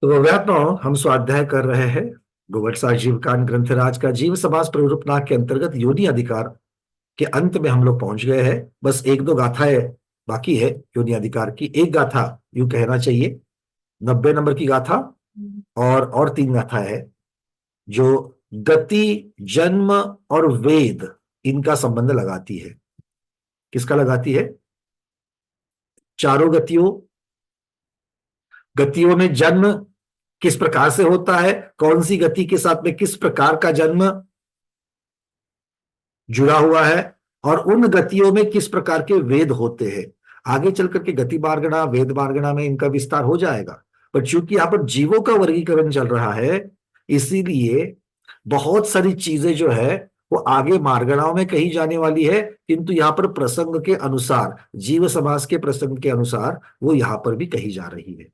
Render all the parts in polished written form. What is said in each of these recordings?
तो अव्यात्म हम स्वाध्याय कर रहे हैं गोवत्सा जीवकान ग्रंथराज का जीव समास प्ररूपनाथ के अंतर्गत योनि अधिकार के अंत में हम लोग पहुंच गए हैं। बस एक दो गाथाएं बाकी है योनि अधिकार की। एक गाथा यूं कहना चाहिए 90 नंबर की गाथा, और तीन गाथाएं है जो गति, जन्म और वेद इनका संबंध लगाती है। किसका लगाती है? चारों गतियों गतियों में जन्म किस प्रकार से होता है, कौन सी गति के साथ में किस प्रकार का जन्म जुड़ा हुआ है, और उन गतियों में किस प्रकार के वेद होते हैं। आगे चल करके गति मार्गणा वेद मार्गणा में इनका विस्तार हो जाएगा। पर चूंकि यहां पर जीवों का वर्गीकरण चल रहा है, इसीलिए बहुत सारी चीजें जो है वो आगे मार्गणाओं में कही जाने वाली है, किंतु यहाँ पर प्रसंग के अनुसार, जीव समास के प्रसंग के अनुसार वो यहाँ पर भी कही जा रही है।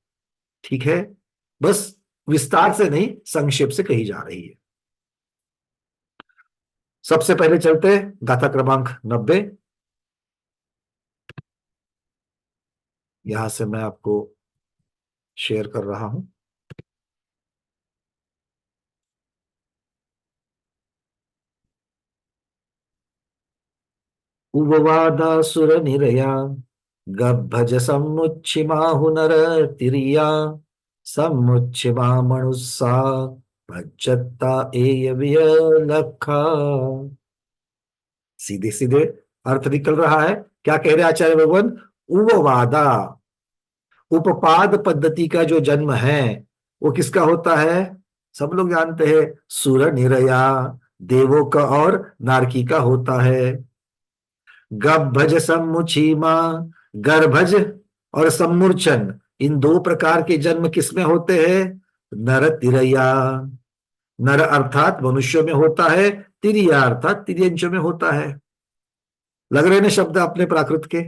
ठीक है, बस विस्तार से नहीं, संक्षेप से कही जा रही है। सबसे पहले चलते हैं गाथा क्रमांक 90। यहां से मैं आपको शेयर कर रहा हूं। उवादासुर निरया गभज सम्मुच्छिमाहुनर तिरिया सम्मुच्छिमा मनुस्सा भज्जत्ता एय वियलखा। सीधे सीधे अर्थ निकल रहा है। क्या कह रहे आचार्य भगवान? उवादा, उपपाद पद्धति का जो जन्म है वो किसका होता है? सब लोग जानते हैं, सुर निरया, देवों का और नारकी का होता है। गभज सम्मुचीमा, गर्भज और सम्मूर्छन, इन दो प्रकार के जन्म किसमें होते हैं? नर तिरया, नर अर्थात मनुष्यों में होता है, तिरिया अर्थात तिर्यंचों में होता है। लग रहे ना शब्द अपने प्राकृत के?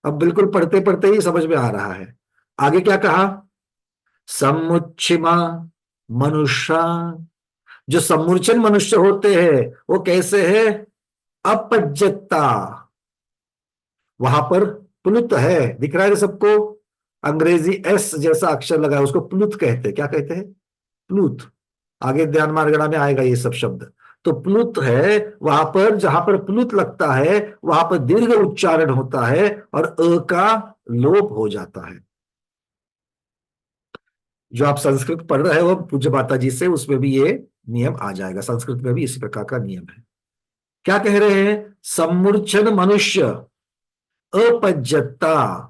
अब बिल्कुल पढ़ते पढ़ते ही समझ में आ रहा है। आगे क्या कहा? सम्मुच्छिमा मनुष्य, जो सम्मूर्छन मनुष्य होते हैं वो कैसे है? अपज्जता, वहां पर प्लुत है, दिख रहा है सबको? अंग्रेजी एस जैसा अक्षर लगा है, उसको प्लुत कहते हैं। क्या कहते हैं? प्लुत। आगे ध्यान मार्गणा में आएगा ये सब शब्द। तो प्लुत है, वहां पर जहां पर प्लुत लगता है वहां पर दीर्घ उच्चारण होता है और अ का लोप हो जाता है। जो आप संस्कृत पढ़ रहे हो पूज्य माता जी से, उसमें भी ये नियम आ जाएगा। संस्कृत में भी इसी प्रकार का नियम है। क्या कह रहे हैं? सम्मूर्छन मनुष्य अपज्जता।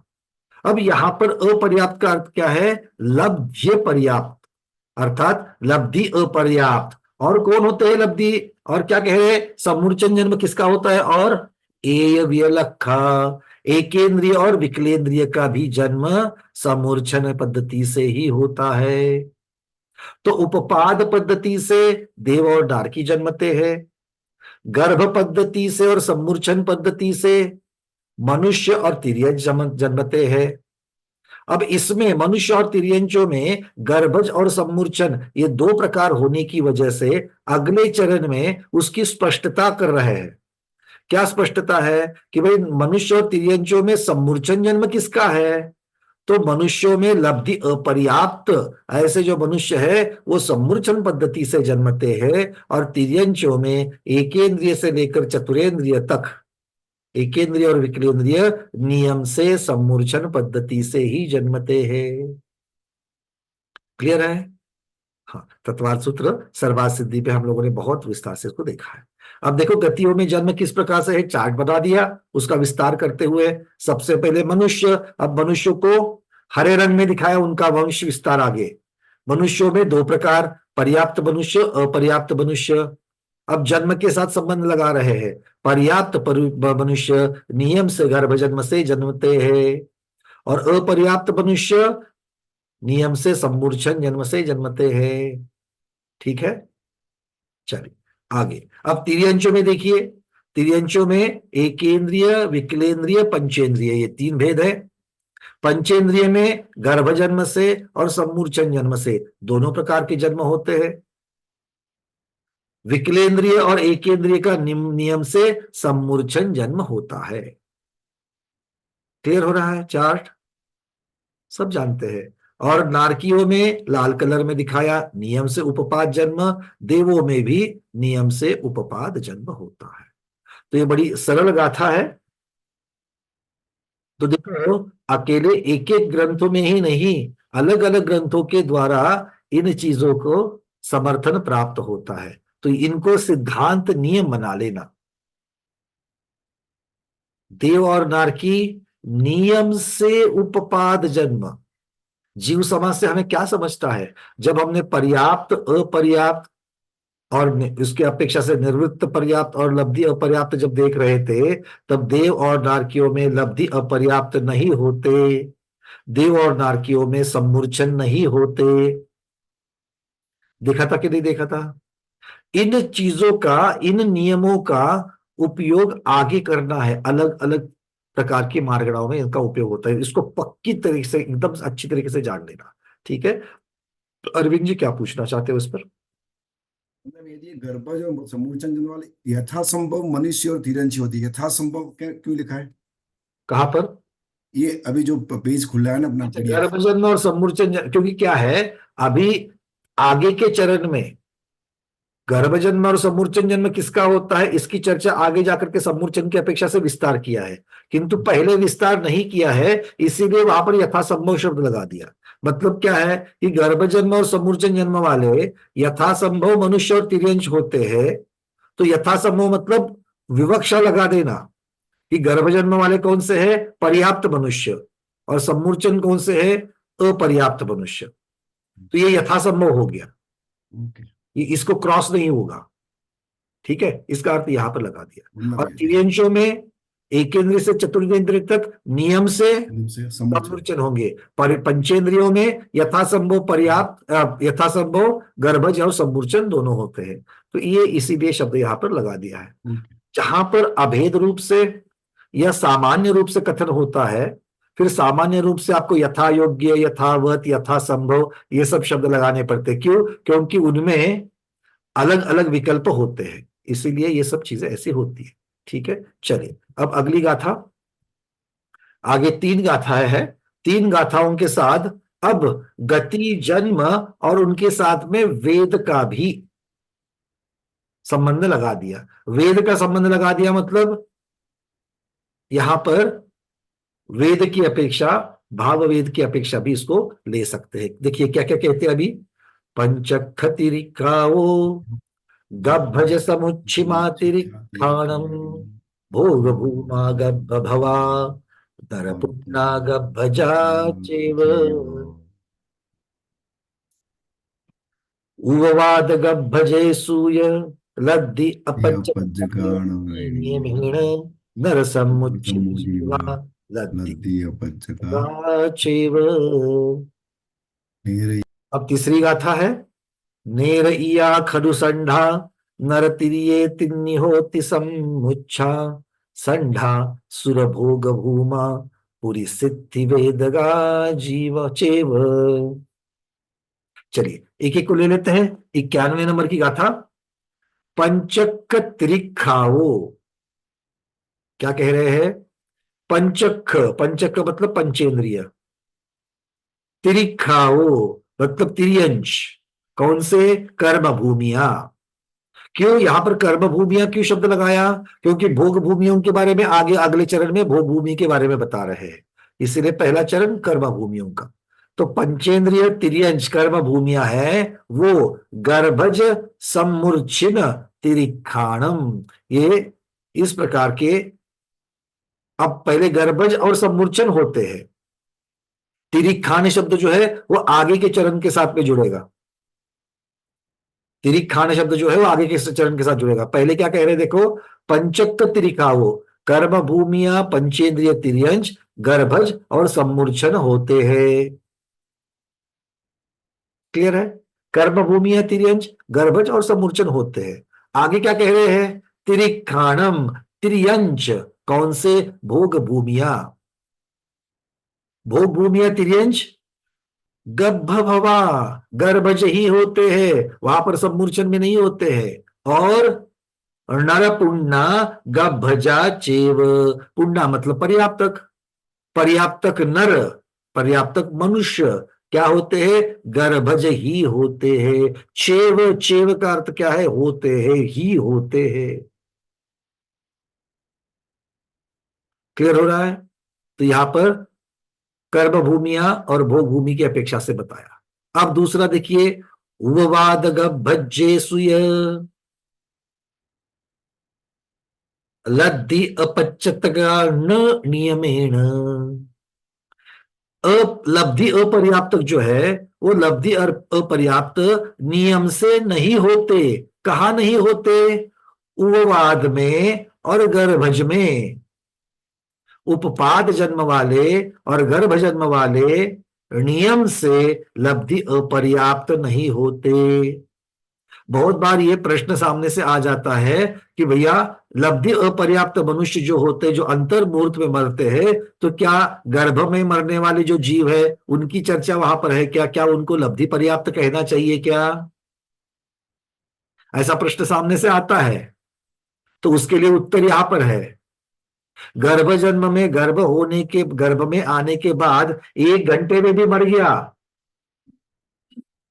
अब यहां पर अपर्याप्त का अर्थ क्या है? लब्ध्य पर्याप्त, अर्थात लब्धि अपर्याप्त। और कौन होते हैं लब्धि? और क्या कह रहे हैं? सम्मूर्छन जन्म किसका होता है? और एय व्यलखा, एकेंद्रिय और विकलेंद्रिय का भी जन्म सम्मूर्छन पद्धति से ही होता है। तो उपपाद पद्धति से देव और डार्की जन्मते हैं, गर्भ पद्धति से और सम्मूर्छन पद्धति से मनुष्य और तिर्यंच जन्मते हैं। अब इसमें मनुष्य और तिर्यंचों में गर्भज और सम्मूर्छन ये दो प्रकार होने की वजह से अगले चरण में उसकी स्पष्टता कर रहे हैं। क्या स्पष्टता है? कि भाई मनुष्य और तिर्यंचों में सम्मूर्छन जन्म किसका है? तो मनुष्यों में लब्धि अपर्याप्त ऐसे जो मनुष्य है वो सम्मूर्छन पद्धति से जन्मते हैं, और तिर्यंचों में एकेंद्रिय से लेकर चतुरेंद्रिय तक, एकेंद्रिय और विकलेंद्रिय नियम से सम्मूर्छन पद्धति से ही जन्मते हैं। क्लियर है? हाँ, तत्वार्थ सूत्र सर्वार्थ सिद्धि पे हम लोगों ने बहुत विस्तार से इसको देखा है। अब देखो गतियों में जन्म किस प्रकार से है, चार्ट बना दिया उसका विस्तार करते हुए। सबसे पहले मनुष्य। अब मनुष्य को हरे रंग में दिखाया, उनका वंश विस्तार आगे। मनुष्यों में दो प्रकार, पर्याप्त मनुष्य, अपर्याप्त मनुष्य। अब जन्म के साथ संबंध लगा रहे हैं। पर्याप्त मनुष्य नियम से गर्भ जन्म से जन्मते हैं, और अपर्याप्त मनुष्य नियम से सम्मूर्छन जन्म से जन्मते हैं। ठीक है, चलिए आगे। अब तिर्यंचों में देखिए, तिर्यंचों में एकेंद्रिय, विकलेंद्रिय, पंचेंद्रिय, ये तीन भेद है। पंचेंद्रिय में गर्भ जन्म से और सम्मूर्छन जन्म से दोनों प्रकार के जन्म होते हैं। विकलेंद्रिय और एकेंद्रिय का नियम से सम्मूर्छन जन्म होता है। क्लियर हो रहा है? चार्ट सब जानते हैं। और नारकियों में लाल कलर में दिखाया नियम से उपपाद जन्म, देवों में भी नियम से उपपाद जन्म होता है। तो ये बड़ी सरल गाथा है। तो देखो, अकेले एक एक ग्रंथों में ही नहीं, अलग अलग ग्रंथों के द्वारा इन चीजों को समर्थन प्राप्त होता है। तो इनको सिद्धांत नियम बना लेना। देव और नारकी नियम से उपपाद जन्म। जीव समाज से हमें क्या समझता है? जब हमने पर्याप्त, अपर्याप्त और उसके अपेक्षा से निर्वृत्त पर्याप्त और लब्धि अपर्याप्त जब देख रहे थे, तब देव और नारकियों में लब्धि अपर्याप्त नहीं होते, देव और नारकियों में सम्मूर्छन नहीं होते। देखा था कि नहीं देखा था? इन चीजों का, इन नियमों का उपयोग आगे करना है। अलग अलग प्रकार की मार्गणाओं में इनका उपयोग होता है। इसको पक्की तरीके से, एकदम अच्छी तरीके से जान लेना। ठीक है? तो अरविंद जी क्या पूछना चाहते हो इस पर? मतलब यदि गर्भज और समूर्छन जन्म वाले यथासंभव मनुष्य और तिरंची होती है, यथासंभव क्यों लिखा है? कहां पर? ये अभी जो पेज खुला है ना अपना अच्छा, पीडीएफ। गर्भजन्म और सम्मूर्छन क्योंकि क्या है, अभी आगे के चरण में गर्भजन्म और सम्मूर्छन जन्म किसका होता है, इसकी चर्चा आगे जाकर के सम्मूर्छन की अपेक्षा से विस्तार किया है। किंतु पहले विस्तार नहीं किया है, इसीलिए वहां पर यथासंभव शब्द लगा दिया। मतलब क्या है कि गर्भजन्म और सम्मूर्छन जन्म वाले यथासंभव मनुष्य और तिर्यंश होते हैं। तो यथासंभव मतलब विवक्षा लगा देना कि गर्भजन्म वाले कौन से है? पर्याप्त मनुष्य। और सम्मूर्छन कौन से है? अपर्याप्त मनुष्य। तो ये यथासंभव हो गया, ओके। ये इसको क्रॉस नहीं होगा। ठीक है, इसका अर्थ यहां पर लगा दिया। मतलब और तिर्यंशों में एकेंद्रिय से चतुर्वेंद्रिय तक नियम से से समूर्छन। सम्मूर्छन होंगे। पर पंचेंद्रियों में यथासंभव पर्याप्त, यथासंभव गर्भज और सम्मूर्छन दोनों होते हैं। तो ये इसीलिए शब्द यहां पर लगा दिया है। ओके। जहां पर अभेद रूप से या सामान्य रूप से कथन होता है, फिर सामान्य रूप से आपको यथा योग्य, यथावत, यथासंभव ये सब शब्द लगाने पड़ते। क्यों? क्योंकि उनमें अलग अलग विकल्प होते हैं, इसीलिए ये सब चीजें ऐसी होती है। ठीक है, चलिए अब अगली गाथा। आगे तीन गाथाएं हैं। तीन गाथाओं के साथ अब गति, जन्म और उनके साथ में वेद का भी संबंध लगा दिया। वेद का संबंध लगा दिया मतलब यहां पर वेद की अपेक्षा, भाव वेद की अपेक्षा भी इसको ले सकते हैं। देखिए क्या क्या कहते हैं अभी। पंचखतिरिकाओ गभज समुच्छिमातिरिक्षाणम भोग भूमा गभ भवा नरपुण्या गभजा चेव उवाद गभजे सूय लद्धि अपच नियमेण नर समुच्छिवा लद्धि लद्दी अपचका चेव। मेरे अब तीसरी गाथा है। नेर इया खडु संढा नर तिरिये तिन्नि होति समुच्छा संढा सुर भोग भूमा पुरी सिद्धि वेदगा जीव चेव। चलिए एक एक को ले लेते हैं। 91 नंबर की गाथा। पंचक त्रिखाओ। क्या कह रहे हैं? पंचक, पंचक मतलब पंचेंद्रिय। त्रिखाओ मतलब तिर्यंश। कौन से? कर्म भूमिया। क्यों यहां पर कर्म भूमिया क्यों शब्द लगाया? क्योंकि भोग भूमियों के बारे में आगे अगले चरण में भोग भूमि के बारे में बता रहे हैं, इसीलिए पहला चरण कर्म भूमियों का। तो पंचेंद्रिय तिर्यंश कर्म भूमिया है वो गर्भज सम्मूर्छिन तिरिखाणम। ये इस प्रकार के, अब पहले गर्भज और सम्मूर्छन होते हैं। तिरिखाण शब्द जो है वो आगे के चरण के साथ में जुड़ेगा। तिरिखाण शब्द जो है वो आगे के चरण के साथ जुड़ेगा। पहले क्या कह रहे हैं देखो। पंचक तिरिखाओ कर्म भूमिया पंचेंद्रिय तिर्यंश गर्भज और सम्मूर्छन होते हैं। क्लियर है? कर्म भूमिया तिर्यंश गर्भज और सम्मूर्छन होते हैं। आगे क्या कह रहे हैं? तिरिखाणम तिर्यंश। कौन से? भोग भूमिया। भोग भूमिया तिर्यंश गभ भवा गर्भज ही होते हैं, वहां पर सम्मूर्छन में नहीं होते हैं। और नर पुण्य गभजा चेव। पुण्य मतलब पर्याप्तक, पर्याप्तक नर, पर्याप्तक मनुष्य क्या होते हैं? गर्भज ही होते हैं। चेव, चेव का अर्थ क्या है? होते हैं, ही होते हैं। क्लियर हो रहा है? तो यहां पर कर्म भूमिया और भोग भूमि की अपेक्षा से बताया। अब दूसरा देखिए, उपवाद भज्जे सुय लद्धि अपच्यत न नियमेण। लब्धि अपर्याप्त जो है, वो लब्धि अपर्याप्त नियम से नहीं होते। कहा नहीं होते? उपवाद में और गर्भज में। उपपाद जन्म वाले और गर्भ जन्म वाले नियम से लब्धि अपर्याप्त नहीं होते। बहुत बार ये प्रश्न सामने से आ जाता है कि भैया, लब्धि अपर्याप्त मनुष्य जो होते, जो अंतर मुहूर्त में मरते हैं, तो क्या गर्भ में मरने वाले जो जीव है उनकी चर्चा वहां पर है क्या? क्या उनको लब्धि पर्याप्त कहना चाहिए क्या? ऐसा प्रश्न सामने से आता है। तो उसके लिए उत्तर यहां पर है। गर्भ जन्म में, गर्भ होने के, गर्भ में आने के बाद 1 घंटे में भी मर गया,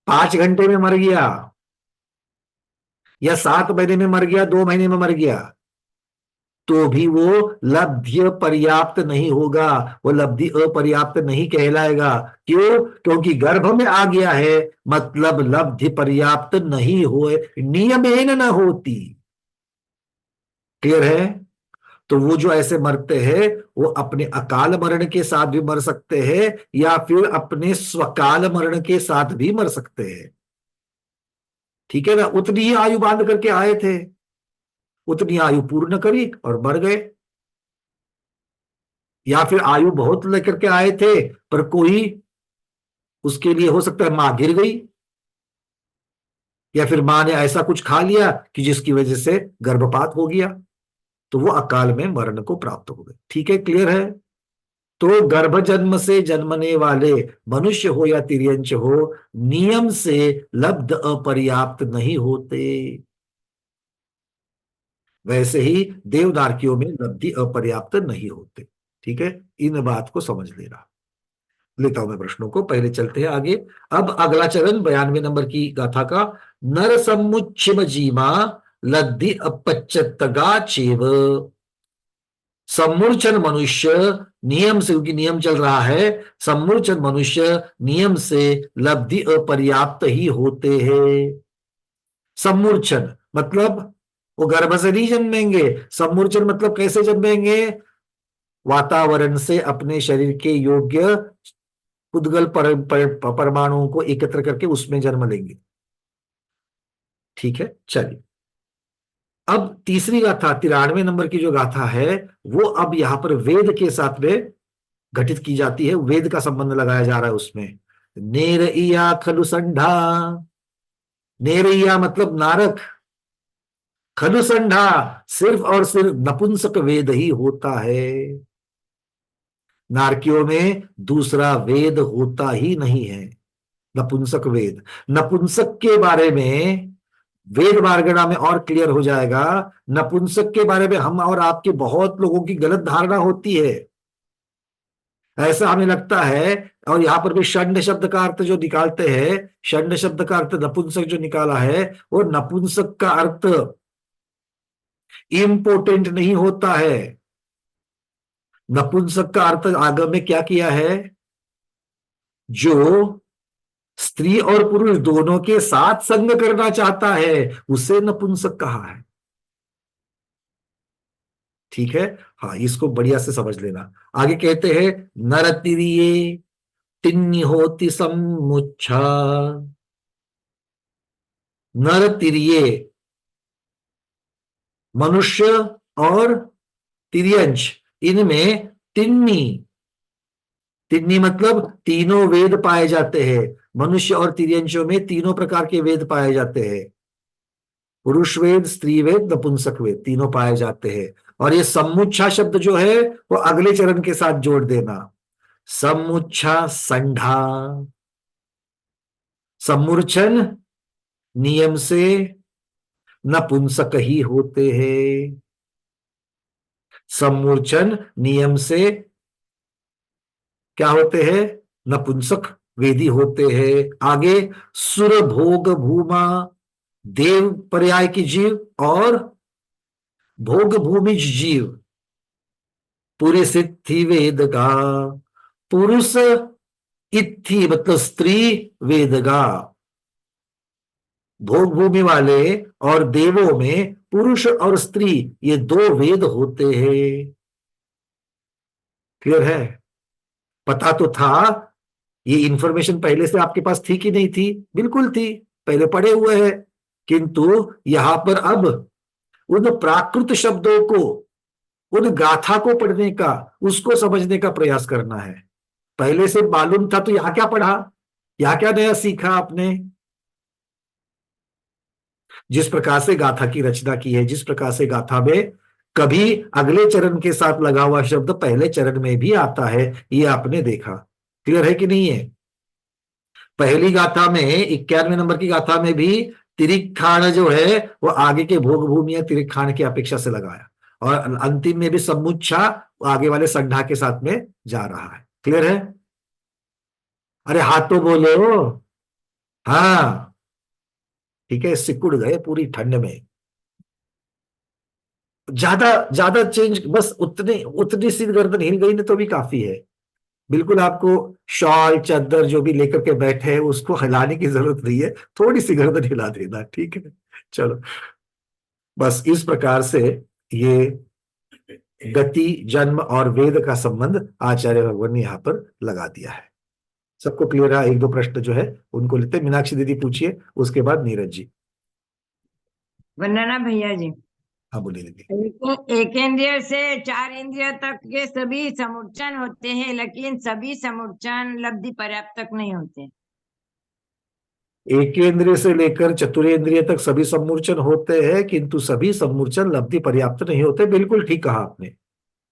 5 घंटे में मर गया, या 7 महीने में मर गया, 2 महीने में मर गया, तो भी वो लब्ध्य पर्याप्त नहीं होगा। वो लब्धि अपर्याप्त नहीं कहलाएगा। क्यों? क्योंकि गर्भ में आ गया है, मतलब लब्धि पर्याप्त नहीं हो, नियमेन न होती। क्लियर है? तो वो जो ऐसे मरते हैं, वो अपने अकाल मरण के साथ भी मर सकते हैं, या फिर अपने स्वकाल मरण के साथ भी मर सकते हैं। ठीक है ना? उतनी ही आयु बांध करके आए थे, उतनी आयु पूर्ण करी और मर गए। या फिर आयु बहुत लेकर के आए थे, पर कोई, उसके लिए हो सकता है मां गिर गई, या फिर मां ने ऐसा कुछ खा लिया कि जिसकी वजह से गर्भपात हो गया, तो वो अकाल में मरण को प्राप्त हो गए। ठीक है? क्लियर है? तो गर्भ जन्म से जन्मने वाले मनुष्य हो या तिर्यंच हो, नियम से लब्ध अपर्याप्त नहीं होते। वैसे ही देवदार्कियों में लब्धि अपर्याप्त नहीं होते। ठीक है? इन बात को समझ लेना। लेता हूं मैं प्रश्नों को, पहले चलते हैं आगे। अब अगला चरण 92 नंबर की गाथा का। नर समुच्चिम जीमा लद्दि अपच्यतगा चेव। सम्मूर्छन मनुष्य नियम से, क्योंकि नियम चल रहा है, सम्मूर्छन मनुष्य नियम से लब्धि अपर्याप्त ही होते हैं। सम्मूर्छन मतलब वो गर्भ से नहीं जन्मेंगे। सम्मूर्छन मतलब कैसे जन्मेंगे? वातावरण से अपने शरीर के योग्य उद्गल परमाणुओं को एकत्र करके उसमें जन्म लेंगे। ठीक है, चलिए। अब तीसरी गाथा 93 नंबर की जो गाथा है, वो अब यहां पर वेद के साथ में घटित की जाती है। वेद का संबंध लगाया जा रहा है उसमें। नेरइया खलु संढा। नेरइया मतलब नारक। खलु संढा, सिर्फ और सिर्फ नपुंसक वेद ही होता है। नारकियों में दूसरा वेद होता ही नहीं है, नपुंसक वेद। नपुंसक के बारे में वेद वार्गणा में और क्लियर हो जाएगा। नपुंसक के बारे में हम और आपके बहुत लोगों की गलत धारणा होती है। ऐसा हमें लगता है, और यहां पर भी षंड शब्द का अर्थ जो निकालते हैं, षंड शब्द का अर्थ नपुंसक जो निकाला है, वो नपुंसक का अर्थ इम्पोर्टेंट नहीं होता है। नपुंसक का अर्थ आगम में क्या किया है? जो स्त्री और पुरुष दोनों के साथ संग करना चाहता है, उसे नपुंसक कहा है। ठीक है? हाँ, इसको बढ़िया से समझ लेना। आगे कहते हैं, नरतिरिये तिन्नी होती समुच्छा। नरतिरिये मनुष्य और तिर्यंच, इनमें तिन्नी, तिन्नी मतलब तीनों वेद पाए जाते हैं। मनुष्य और तिर्यंचों में तीनों प्रकार के वेद पाए जाते हैं। पुरुष वेद, स्त्री वेद, नपुंसक वेद, तीनों पाए जाते हैं। और ये समुच्छा शब्द जो है, वो अगले चरण के साथ जोड़ देना। समुच्छा संढा। सम्मूर्छन नियम से नपुंसक ही होते हैं। सम्मूर्छन नियम से क्या होते हैं? नपुंसक वेदी होते हैं। आगे सुर भोग भूमा, देव पर्याय की जीव, और भोग भूमिज जीव, पूरे सिद्धि वेद गा, पुरुष इत्थि मतलब स्त्री वेद गा। भोग भूमि वाले और देवों में पुरुष और स्त्री ये दो वेद होते हैं। क्लियर है? पता तो था, ये इंफॉर्मेशन पहले से आपके पास थी कि नहीं थी? बिल्कुल थी, पहले पढ़े हुए हैं। किंतु यहां पर अब उन प्राकृत शब्दों को, उन गाथा को पढ़ने का, उसको समझने का प्रयास करना है। पहले से मालूम था तो यहां क्या पढ़ा, यहां क्या नया सीखा आपने? जिस प्रकार से गाथा की रचना की है, जिस प्रकार से गाथा में कभी अगले चरण के साथ लगा हुआ शब्द पहले चरण में भी आता है, ये आपने देखा। क्लियर है कि नहीं है? पहली गाथा में 91 नंबर की गाथा में भी तिरिखाण जो है वो आगे के भोग भूमि या तिरिखाण की अपेक्षा से लगाया, और अंतिम में भी समुच्छा आगे वाले संढा के साथ में जा रहा है। क्लियर है? अरे हाथ तो बोलो। हाँ, ठीक है, सिकुड़ गए पूरी ठंड में। ज्यादा ज्यादा चेंज, बस उतने उतनी सी गर्दन हिल गई ना तो भी काफी है। बिल्कुल आपको शॉल चादर जो भी लेकर के बैठे हैं उसको हिलाने की जरूरत नहीं है, थोड़ी सी गर्दन हिला देना, ठीक है? चलो, बस इस प्रकार से ये गति, जन्म और वेद का संबंध आचार्य भगवान ने यहां पर लगा दिया है। सबको क्लियर है? एक दो प्रश्न जो है उनको लेते हैं। मीनाक्षी दीदी पूछिए, उसके बाद नीरज जी। वंदना भैया जी। हाँ बोलिए दीदी। एक इंद्रिय से चार इंद्रिय तक के सभी समुच्चन होते हैं, लेकिन सभी समुच्चन लब्धि पर्याप्त तक नहीं होते। एकेंद्रिय से लेकर चतुरेंद्रिय तक सभी सम्मूर्छन होते हैं, किंतु सभी सम्मूर्छन लब्धि पर्याप्त नहीं होते। बिल्कुल ठीक कहा आपने,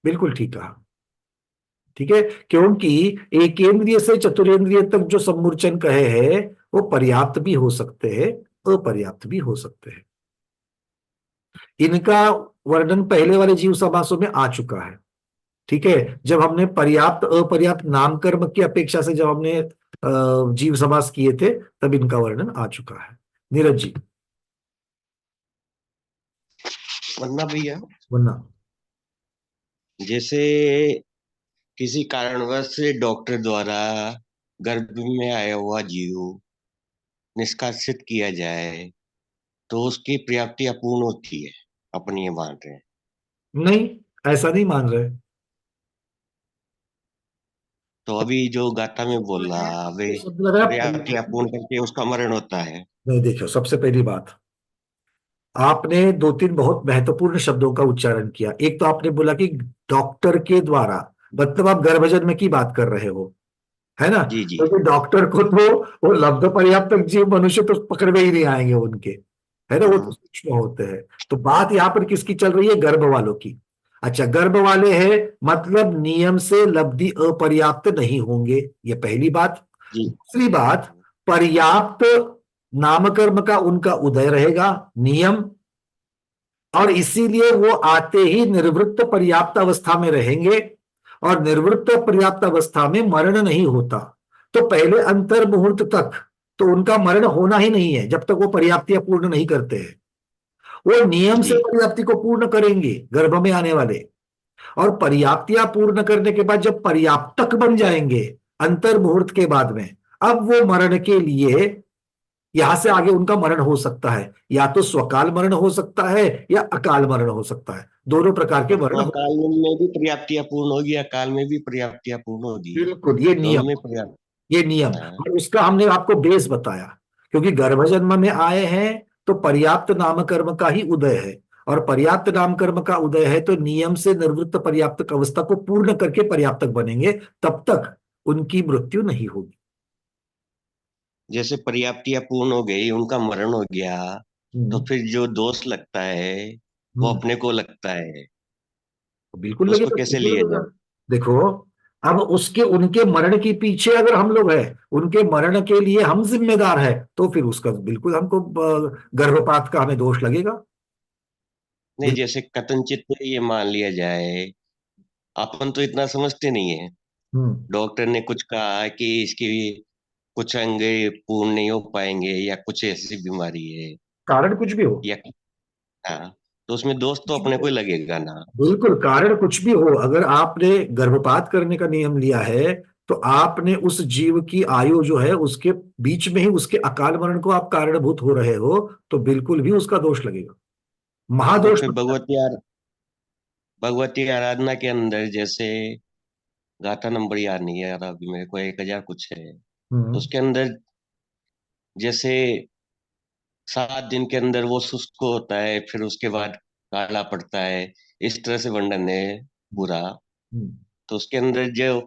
बिल्कुल ठीक कहा। ठीक है, क्योंकि एकेंद्रिय से चतुरेंद्रिय तक जो सम्मूर्छन कहे हैं वो पर्याप्त भी हो सकते हैं, अपर्याप्त भी हो सकते हैं। इनका वर्णन पहले वाले जीव समासों में आ चुका है। ठीक है, जब हमने पर्याप्त अपर्याप्त नाम कर्म की अपेक्षा से जब हमने जीव समास किए थे तब इनका वर्णन आ चुका है। नीरज जी। वरना भैया, वरना जैसे किसी कारणवश डॉक्टर द्वारा गर्भ में आया हुआ जीव निष्कासित किया जाए तो उसकी पर्याप्ति अपूर्ण होती है, अपन ये मान रहे हैं। नहीं, ऐसा नहीं मान रहे। तो अभी जो गाथा में बोला वे ये शब्द लग रहा है पर्याप्ति अपूर्ण करके उसका मरण होता है। नहीं, देखो, सबसे पहली बात, आपने दो तीन बहुत महत्वपूर्ण शब्दों का उच्चारण किया। एक तो आपने बोला कि डॉक्टर के द्वारा, मतलब आप गर्भजन्म की बात कर रहे हो, है ना? जी जी। क्योंकि डॉक्टर को तो वो लब्ध पर्याप्त जीव मनुष्य तो पकड़ में ही नहीं आएंगे उनके, है ना? वो तो हाँ सूक्ष्म होते हैं। तो बात यहां पर किसकी चल रही है? गर्भ वालों की। अच्छा, गर्भ वाले हैं मतलब नियम से लब्धि अपर्याप्त नहीं होंगे, ये पहली बात। जी। दूसरी बात, पर्याप्त नामकर्म का उनका उदय रहेगा, नियम, और इसीलिए वो आते ही निर्वृत्त पर्याप्त अवस्था में रहेंगे, और निर्वृत्त पर्याप्त अवस्था में मरण नहीं होता। तो पहले अंतर मुहूर्त तक तो उनका मरण होना ही नहीं है जब तक वो पर्याप्तियां पूर्ण नहीं करते हैं। वो नियम से जी। पर्याप्ति को पूर्ण करेंगे गर्भ में आने वाले, और पर्याप्तियां पूर्ण करने के बाद जब पर्याप्तक बन जाएंगे अंतर मुहूर्त के बाद में, अब वो मरण के लिए, यहां से आगे उनका मरण हो सकता है, या तो स्वकाल मरण हो सकता है या अकाल मरण हो सकता है, दोनों प्रकार के मरण हाँ, हो। काल में भी पर्याप्ति अपूर्ण होगी, अकाल में भी पर्याप्ति अपूर्ण होगी। बिल्कुल, ये दोनों नियम, में पर्याप्त। ये नियम। हाँ, और उसका हमने आपको बेस बताया, क्योंकि गर्भजन्म में आए हैं तो पर्याप्त नाम कर्म का ही उदय है, और पर्याप्त नाम कर्म का उदय है तो नियम से निर्वृत्त पर्याप्त अवस्था को पूर्ण करके पर्याप्तक बनेंगे, तब तक उनकी मृत्यु नहीं होगी। जैसे पर्याप्ति अपूर्ण हो गई, उनका मरण हो गया, तो हम्म। फिर जो दोष लगता है वो हम्म। अपने को लगता है। बिल्कुल उसको लगेगा, कैसे बिल्कुल लिया लगेगा। जाए? देखो, अब उसके उनके मरण के पीछे अगर हम लोग हैं, उनके मरण के लिए हम जिम्मेदार है, तो फिर उसका बिल्कुल हमको गर्भपात का हमें दोष लगेगा। नहीं, जैसे कथनचित ये मान लिया जाए, अपन तो इतना समझते नहीं है। हम्म। डॉक्टर ने कुछ कहा कि इसकी कुछ अंग पूर्ण नहीं हो पाएंगे या कुछ ऐसी बीमारी है कारण कुछ भी हो, या हाँ, तो उसमें दोष तो कुछ भी अपने को हो, ही लगेगा ना। बिल्कुल कारण कुछ भी हो, अगर आपने गर्भपात करने का नियम लिया है तो आपने उस जीव की आयु जो है उसके बीच में ही उसके अकाल मरण को आप कारणभूत हो रहे हो, तो बिल्कुल भी उसका दोष लगेगा, तो महादोष फिर लगता है। भगवती आराधना के अंदर जैसे गाथा नंबर याद नहीं है यार अभी मेरे को, 1000 कुछ है, तो हम्म उसके अंदर जैसे 7 दिन के अंदर वो शुष्क होता है, फिर उसके बाद काला पड़ता है, इस तरह से वर्णन है पूरा। हम्म। तो उसके अंदर जो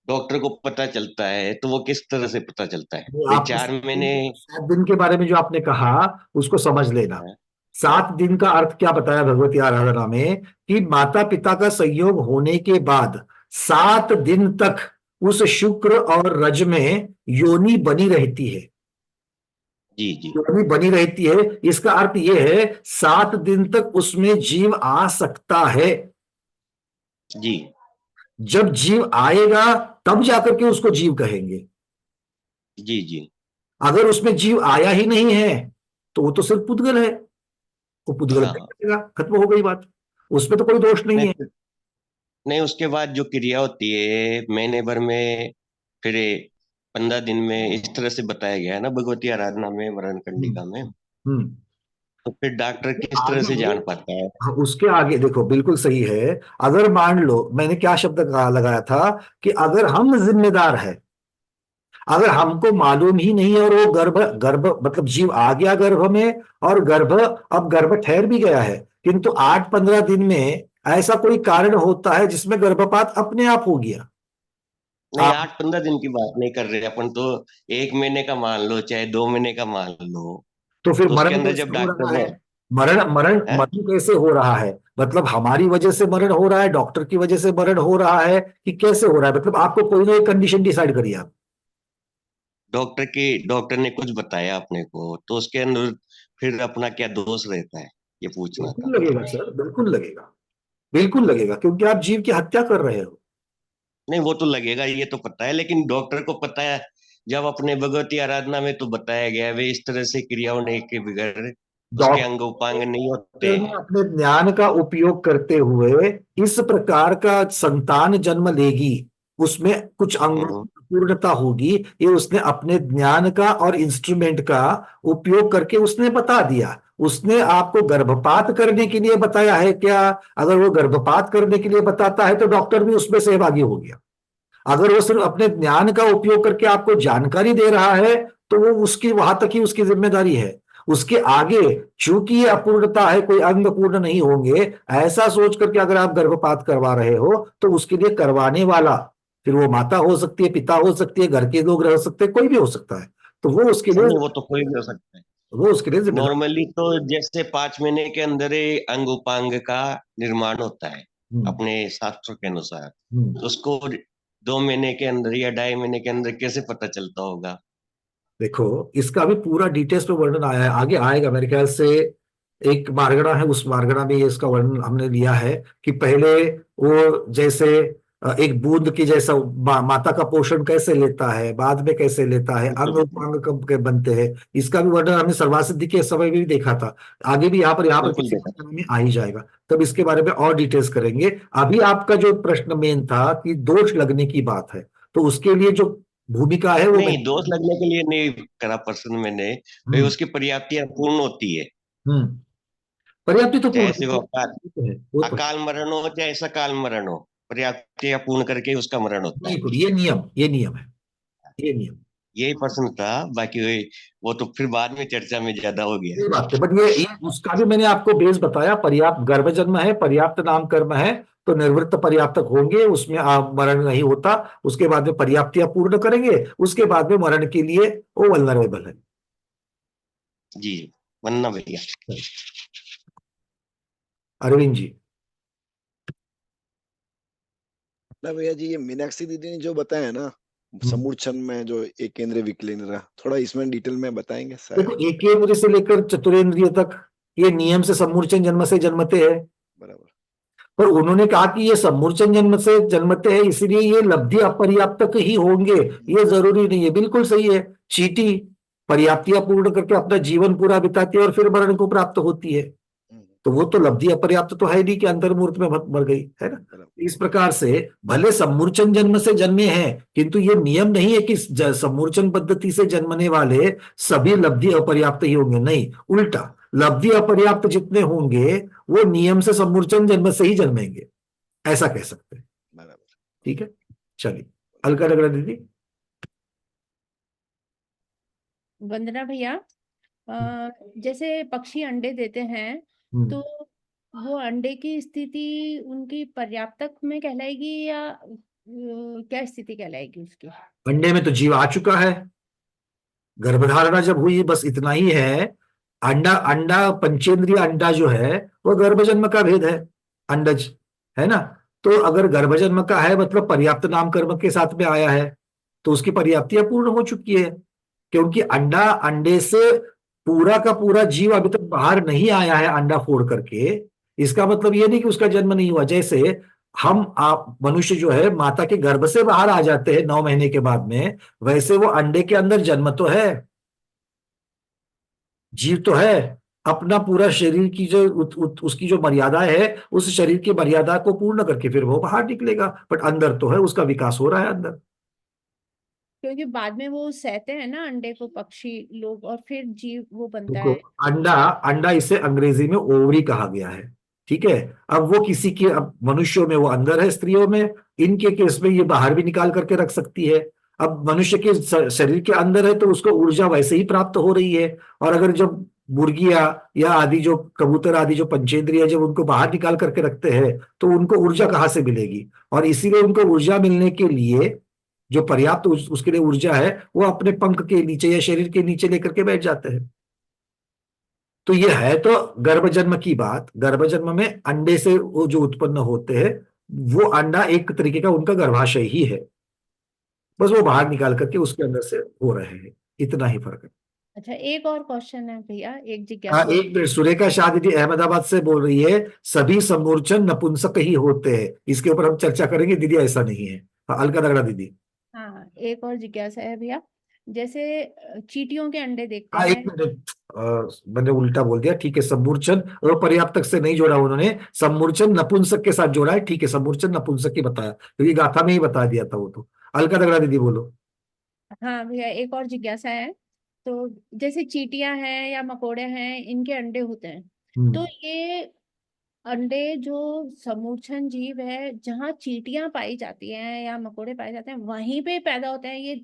डॉक्टर को पता चलता है तो वो किस तरह से पता चलता है, वो भाई आपने 4 महीने। 7 दिन के बारे में जो आपने कहा उसको समझ लेना। हाँ, 7 दिन का अर्थ क्या बताया भगवती आराधना में, कि माता पिता का संयोग होने के बाद 7 दिन तक उस शुक्र और रज में योनि बनी रहती है, जी जी योनि बनी रहती है। इसका अर्थ यह है 7 दिन तक उसमें जीव आ सकता है। जी जब जीव आएगा तब जाकर के उसको जीव कहेंगे। जी जी। अगर उसमें जीव आया ही नहीं है तो वो तो सिर्फ पुद्गल है, वो पुद्गल हाँ, कहेगा, खत्म हो गई बात, उसमें तो कोई दोष नहीं है। नहीं नहीं, उसके बाद जो क्रिया होती है महीने भर में, फिर 15 दिन में, इस तरह से बताया गया है ना भगवती आराधना में, वरण हम्म कंडिका में। हम्म। तो फिर डॉक्टर किस तरह से आगे, जान पाता है। हाँ, उसके आगे देखो बिल्कुल सही है। अगर मान लो मैंने क्या शब्द लगाया था, कि अगर हम जिम्मेदार है, अगर हमको मालूम ही नहीं है और वो गर्भ गर्भ मतलब जीव आ गया गर्भ में, और अब गर्भ ठहर भी गया है, किंतु 8-15 दिन में ऐसा कोई कारण होता है जिसमें गर्भपात अपने आप हो गया। नहीं, आप 8-15 दिन की बात नहीं कर रहे अपन तो, 1 महीने का मान लो चाहे 2 महीने का मान लो। तो फिर तो उसके मरण अंदर कैसे जब हो डॉक्टर रहा है? ने मरण मरण है, मरण कैसे हो रहा है? मतलब हमारी वजह से मरण हो रहा है, डॉक्टर की वजह से मरण हो रहा है, कि कैसे हो रहा है? मतलब आपको कोई ना कोई कंडीशन डिसाइड करिए आप। डॉक्टर ने कुछ बताया अपने को, तो उसके अंदर फिर अपना क्या दोष रहता है, ये पूछना था। बिल्कुल लगेगा सर, बिल्कुल लगेगा, बिल्कुल लगेगा, क्योंकि आप जीव की हत्या कर रहे हो। नहीं, वो तो लगेगा, ये तो पता है, लेकिन डॉक्टर को पता है जब अपने भगवती आराधना में तो बताया गया है वे इस तरह से क्रिया होने के बगैर उसके अंग उपांग नहीं होते डॉक्टर ने हैं। अपने ज्ञान का उपयोग करते हुए इस प्रकार का संतान जन्म लेगी, उसमें कुछ अंगों हम्म, की पूर्णता होगी, ये उसने अपने ज्ञान का और इंस्ट्रूमेंट का उपयोग करके उसने बता दिया। उसने आपको गर्भपात करने के लिए बताया है क्या? अगर वो गर्भपात करने के लिए बताता है तो डॉक्टर भी उसमें सहभागी हो गया। अगर वो सिर्फ अपने ज्ञान का उपयोग करके आपको जानकारी दे रहा है तो वो उसकी वहां तक ही उसकी जिम्मेदारी है। उसके आगे चूंकि ये अपूर्णता है, कोई अंग पूर्ण नहीं होंगे, ऐसा सोच करके अगर आप गर्भपात करवा रहे हो तो उसके लिए करवाने वाला, फिर वो माता हो सकती है, पिता हो सकती है, घर के लोग रह सकते हैं, कोई भी हो सकता है, तो नहीं, वो तो कोई भी हो सकता है। वो उसके लिए जिम्मेदार। नॉर्मली तो जैसे 5 महीने के अंदर ही अंग उपांग का निर्माण होता है हम्म अपने शास्त्रों के अनुसार, हम्म। तो उसको 2 महीने के अंदर या 2.5 महीने के अंदर कैसे पता चलता होगा। देखो इसका भी पूरा डिटेल्स में वर्णन आया है, आगे आएगा मेरे ख्याल से। एक मार्गणा है, उस मार्गणा में ये इसका वर्णन हमने लिया है, कि पहले वो जैसे एक बूंद की जैसा माता का पोषण कैसे लेता है, बाद में कैसे लेता है, बिल्कुल अंग बिल्कुल उपांग कब के बनते हैं, इसका भी वर्णन हमने सर्वासिद्धि के समय में भी देखा था। आगे भी यहाँ पर बिल्कुल किसी देखा। मार्गणा में आ ही जाएगा, तब इसके बारे में और डिटेल्स करेंगे। अभी आपका जो प्रश्न मेन था कि दोष लगने की बात है, तो उसके लिए जो भूमिका है वो मैं। नहीं, दोष लगने के लिए नहीं करा प्रश्न मैंने, भाई हम्म उसकी पर्याप्तियां पूर्ण होती है, हम्म। पर्याप्ति तो चाहे पूर्ण से वो अकाल वो तो है, वो तो है। अकाल मरण हो चाहे सकाल मरण हो, पर्याप्तियां पूर्ण करके ही उसका मरण होता है। बिल्कुल, ये नियम है, ये नियम। यही प्रश्न था, बाकी वो तो फिर बाद में चर्चा में ज्यादा हो गया। ये बात है, बट ये उसका भी मैंने आपको बेस बताया, पर्याप्त गर्भ जन्म है, पर्याप्त नाम कर्म है, तो निर्वृत्त पर्याप्तक होंगे, उसमें आप मरण नहीं होता। उसके बाद में पर्याप्तियां पूर्ण करेंगे, उसके बाद में मरण के लिए वो वल्नरेबल है। जी, वरना भैया। अरविंद जी। ना भैया जी, ये मीनाक्षी दीदी ने जो बताया ना हम्म। समूर्छन में, जो एक केंद्रीय विकलेंद्र, थोड़ा इसमें डिटेल में बताएंगे देखो शायद। एकेंद्रिय से लेकर चतुरेंद्रिय तक ये नियम से समूर्चन जन्म से जन्मते हैं। बराबर। पर उन्होंने कहा कि ये सम्मूर्छन जन्म से जन्मते हैं, इसलिए ये लब्धि अपर्याप्तक ही होंगे, ये जरूरी नहीं है। बिल्कुल सही है। चींटी पर्याप्तियां पूर्ण करके अपना जीवन पूरा बिताती है और फिर मरण को प्राप्त होती है, तो वो तो लब्धि अपर्याप्त तो है नहीं कि अंतर्मूर्त में मर गई, है ना। बराबर। इस प्रकार से भले सम्मूर्छन जन्म से जन्मे हैं, किंतु ये नियम नहीं है कि सम्मूर्छन पद्धति से जन्मने वाले सभी लब्धि अपर्याप्त ही होंगे, नहीं, उल्टा, लब्धि अपर्याप्त जितने होंगे वो नियम से सम्मूर्छन जन्म से ही जन्मेंगे, ऐसा कह सकते हैं। बराबर। ठीक है, चलिए अलका नगरा दीदी। वंदना भैया, जैसे पक्षी अंडे देते हैं तो वो अंडे की स्थिति उनकी पर्याप्तक में कहलाएगी या क्या स्थिति कहलाएगी उसकी? अंडे में तो जीव आ चुका है, गर्भधारणा जब हुई बस इतना ही है। अंडा अंडा पंचेंद्रिय अंडा जो है वो गर्भजन्म का भेद है, अंडज, है ना। तो अगर गर्भजन्म का है मतलब पर्याप्त नाम कर्म के साथ में आया है, तो उसकी पर्याप्तियां पूर्ण हो चुकी है, क्योंकि अंडा अंडे से पूरा का पूरा जीव अभी तक बाहर नहीं आया है अंडा फोड़ करके। इसका मतलब ये नहीं कि उसका जन्म नहीं हुआ। जैसे हम आप मनुष्य जो है माता के गर्भ से बाहर आ जाते हैं 9 महीने के बाद में, वैसे वो अंडे के अंदर जन्म तो है, जीव तो है, अपना पूरा शरीर की जो उसकी जो मर्यादा है उस शरीर की मर्यादा को पूर्ण करके फिर वो बाहर निकलेगा, बट अंदर तो है, उसका विकास हो रहा है अंदर। क्योंकि बाद में वो सहते हैं ना अंडे को पक्षी लोग और फिर जीव वो बनता देखो, है। अंडा अंडा इसे अंग्रेजी में ओवरी कहा गया है, ठीक है। अब वो किसी के, अब मनुष्यों में वो अंदर है, स्त्रियों में, इनके केस में ये बाहर भी निकाल करके रख सकती है। अब मनुष्य के शरीर के अंदर है तो उसको ऊर्जा वैसे ही प्राप्त हो रही है, और अगर जब मुर्गियां या आदि जो कबूतर आदि जो पंचेंद्रिय जब उनको बाहर निकाल करके रखते हैं तो उनको ऊर्जा कहाँ से मिलेगी, और इसीलिए उनको ऊर्जा मिलने के लिए जो पर्याप्त उसके लिए ऊर्जा है वो अपने पंख के नीचे या शरीर के नीचे लेकर के बैठ जाते हैं। तो ये है तो गर्भजन्म की बात। गर्भजन्म में अंडे से वो जो उत्पन्न होते हैं वो अंडा एक तरीके का उनका गर्भाशय ही है, बस वो बाहर निकाल करके उसके अंदर से हो रहे हैं, इतना ही फर्क है। अच्छा, एक और क्वेश्चन है भैया, एक हाँ, जिज्ञासा। एक मिनट, सुरेखा शाह दीदी अहमदाबाद से बोल रही है सभी सम्मूर्छन नपुंसक ही होते हैं, इसके ऊपर हम चर्चा करेंगे दीदी, ऐसा नहीं है। हाँ, अलका नगड़ा दीदी। हाँ, एक और जिज्ञासा है भैया, जैसे चींटियों के अंडे देखते हाँ, हैं। एक मिनट, मैंने उल्टा बोल दिया, ठीक है। सम्मूर्छन और पर्याप्तक से नहीं जोड़ा उन्होंने, सम्मूर्छन नपुंसक के साथ जोड़ा है, ठीक है। सम्मूर्छन नपुंसक ही बताया क्योंकि गाथा में ही बता दिया था वो तो। अलका नगड़ा दीदी बोलो। हाँ भैया, एक और जिज्ञासा है, तो जैसे चींटियां हैं या मकोड़े हैं, इनके अंडे होते हैं, तो ये अंडे जो समूर्छन जीव है, जहाँ चींटियां पाई जाती हैं या मकोड़े पाए जाते हैं वहीं पे पैदा होते हैं ये,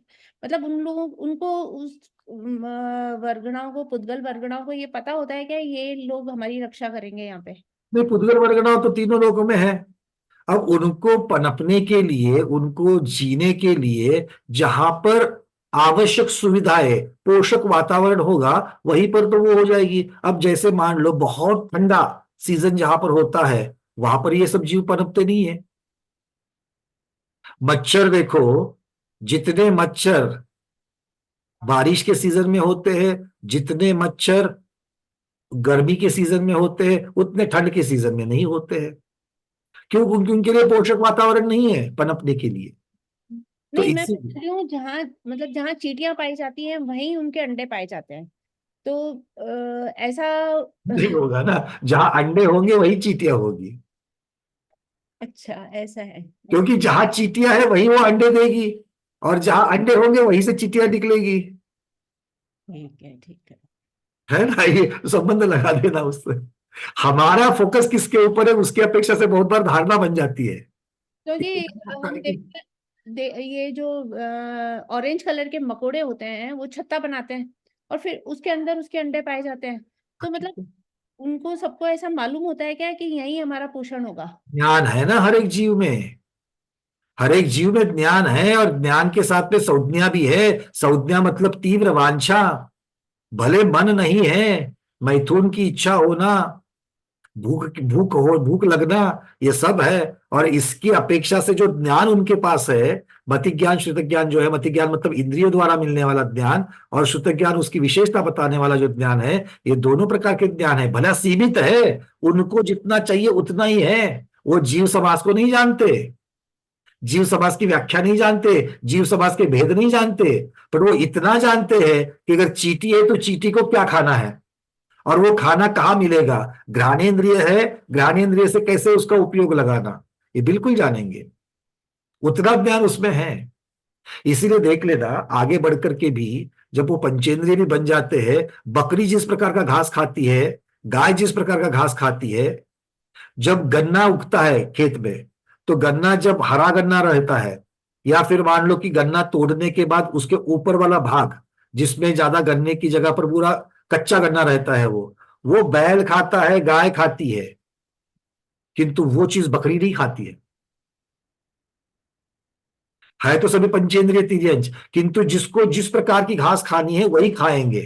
मतलब उन लोगों उनको उस वर्गणाओं को, पुद्गल वर्गणाओं को ये पता होता है क्या ये लोग हमारी रक्षा करेंगे यहाँ पे? नहीं, पुद्गल वर्गना तो तीनों लोगों में है। अब उनको पनपने के लिए, उनको जीने के लिए जहां पर आवश्यक सुविधाएं, पोषक वातावरण होगा वहीं पर तो वो हो जाएगी। अब जैसे मान लो बहुत ठंडा सीजन जहां पर होता है वहां पर ये सब जीव पनपते नहीं है। मच्छर देखो, जितने मच्छर बारिश के सीजन में होते हैं, जितने मच्छर गर्मी के सीजन में होते हैं, उतने ठंड के सीजन में नहीं होते हैं। क्यों? क्योंकि उनके लिए पोषक वातावरण नहीं है पनपने के लिए। तो नहीं, मैं इसी पूछ रही हूँ जहाँ, मतलब जहाँ चींटियां पाई जाती हैं वहीं उनके अंडे पाए जाते हैं, तो ऐसा नहीं होगा ना, जहां अंडे होंगे वही चींटियां होगी, अच्छा, ऐसा है। क्योंकि जहां चींटियां है वही वो अंडे देगी, और जहां अंडे होंगे वहीं से चींटियां निकलेगी, ठीक है, ठीक है। है ना। ये संबंध लगा देना उससे। हमारा फोकस किसके ऊपर है उसकी अपेक्षा से बहुत बार धारणा बन जाती है। क्योंकि हम देखते ये जो ऑरेंज कलर के मकोड़े होते हैं वो छत्ता बनाते हैं और फिर उसके अंदर उसके अंडे पाए जाते हैं, तो मतलब उनको सबको ऐसा मालूम होता है क्या कि यही हमारा पोषण होगा? ज्ञान है ना हर एक जीव में, हर एक जीव में ज्ञान है, और ज्ञान के साथ में संज्ञा भी है। संज्ञा मतलब तीव्र वांछा, भले मन नहीं है, मैथुन की इच्छा होना, भूख लगना, ये सब है। और इसकी अपेक्षा से जो ज्ञान उनके पास है, मति ज्ञान श्रुत ज्ञान जो है, मति ज्ञान मतलब इंद्रियों द्वारा मिलने वाला ज्ञान, और श्रुत ज्ञान उसकी विशेषता बताने वाला जो ज्ञान है, ये दोनों प्रकार के ज्ञान है। भला सीमित है, उनको जितना चाहिए उतना ही है, वो जीव समास को नहीं जानते, जीव समास की व्याख्या नहीं जानते, जीव समास के भेद नहीं जानते, पर वो इतना जानते हैं कि अगर चींटी है तो चींटी को क्या खाना है और वो खाना कहाँ मिलेगा, घ्राणेन्द्रिय है, घ्राणेन्द्रिय से कैसे उसका उपयोग लगाना, ये बिल्कुल जानेंगे। उतना ज्ञान उसमें है। इसीलिए देख लेना आगे बढ़कर के भी जब वो पंचेंद्रिय भी बन जाते हैं, बकरी जिस प्रकार का घास खाती है, गाय जिस प्रकार का घास खाती है, जब गन्ना उगता है खेत में, तो गन्ना जब हरा गन्ना रहता है, या फिर मान लो कि गन्ना तोड़ने के बाद उसके ऊपर वाला भाग जिसमें ज्यादा गन्ने की जगह पर पूरा कच्चा गन्ना रहता है, वो बैल खाता है, गाय खाती है, किंतु वो चीज बकरी नहीं खाती है तो सभी पंचेंद्रिय तिर्यंच, किंतु जिसको जिस प्रकार की घास खानी है वही खाएंगे।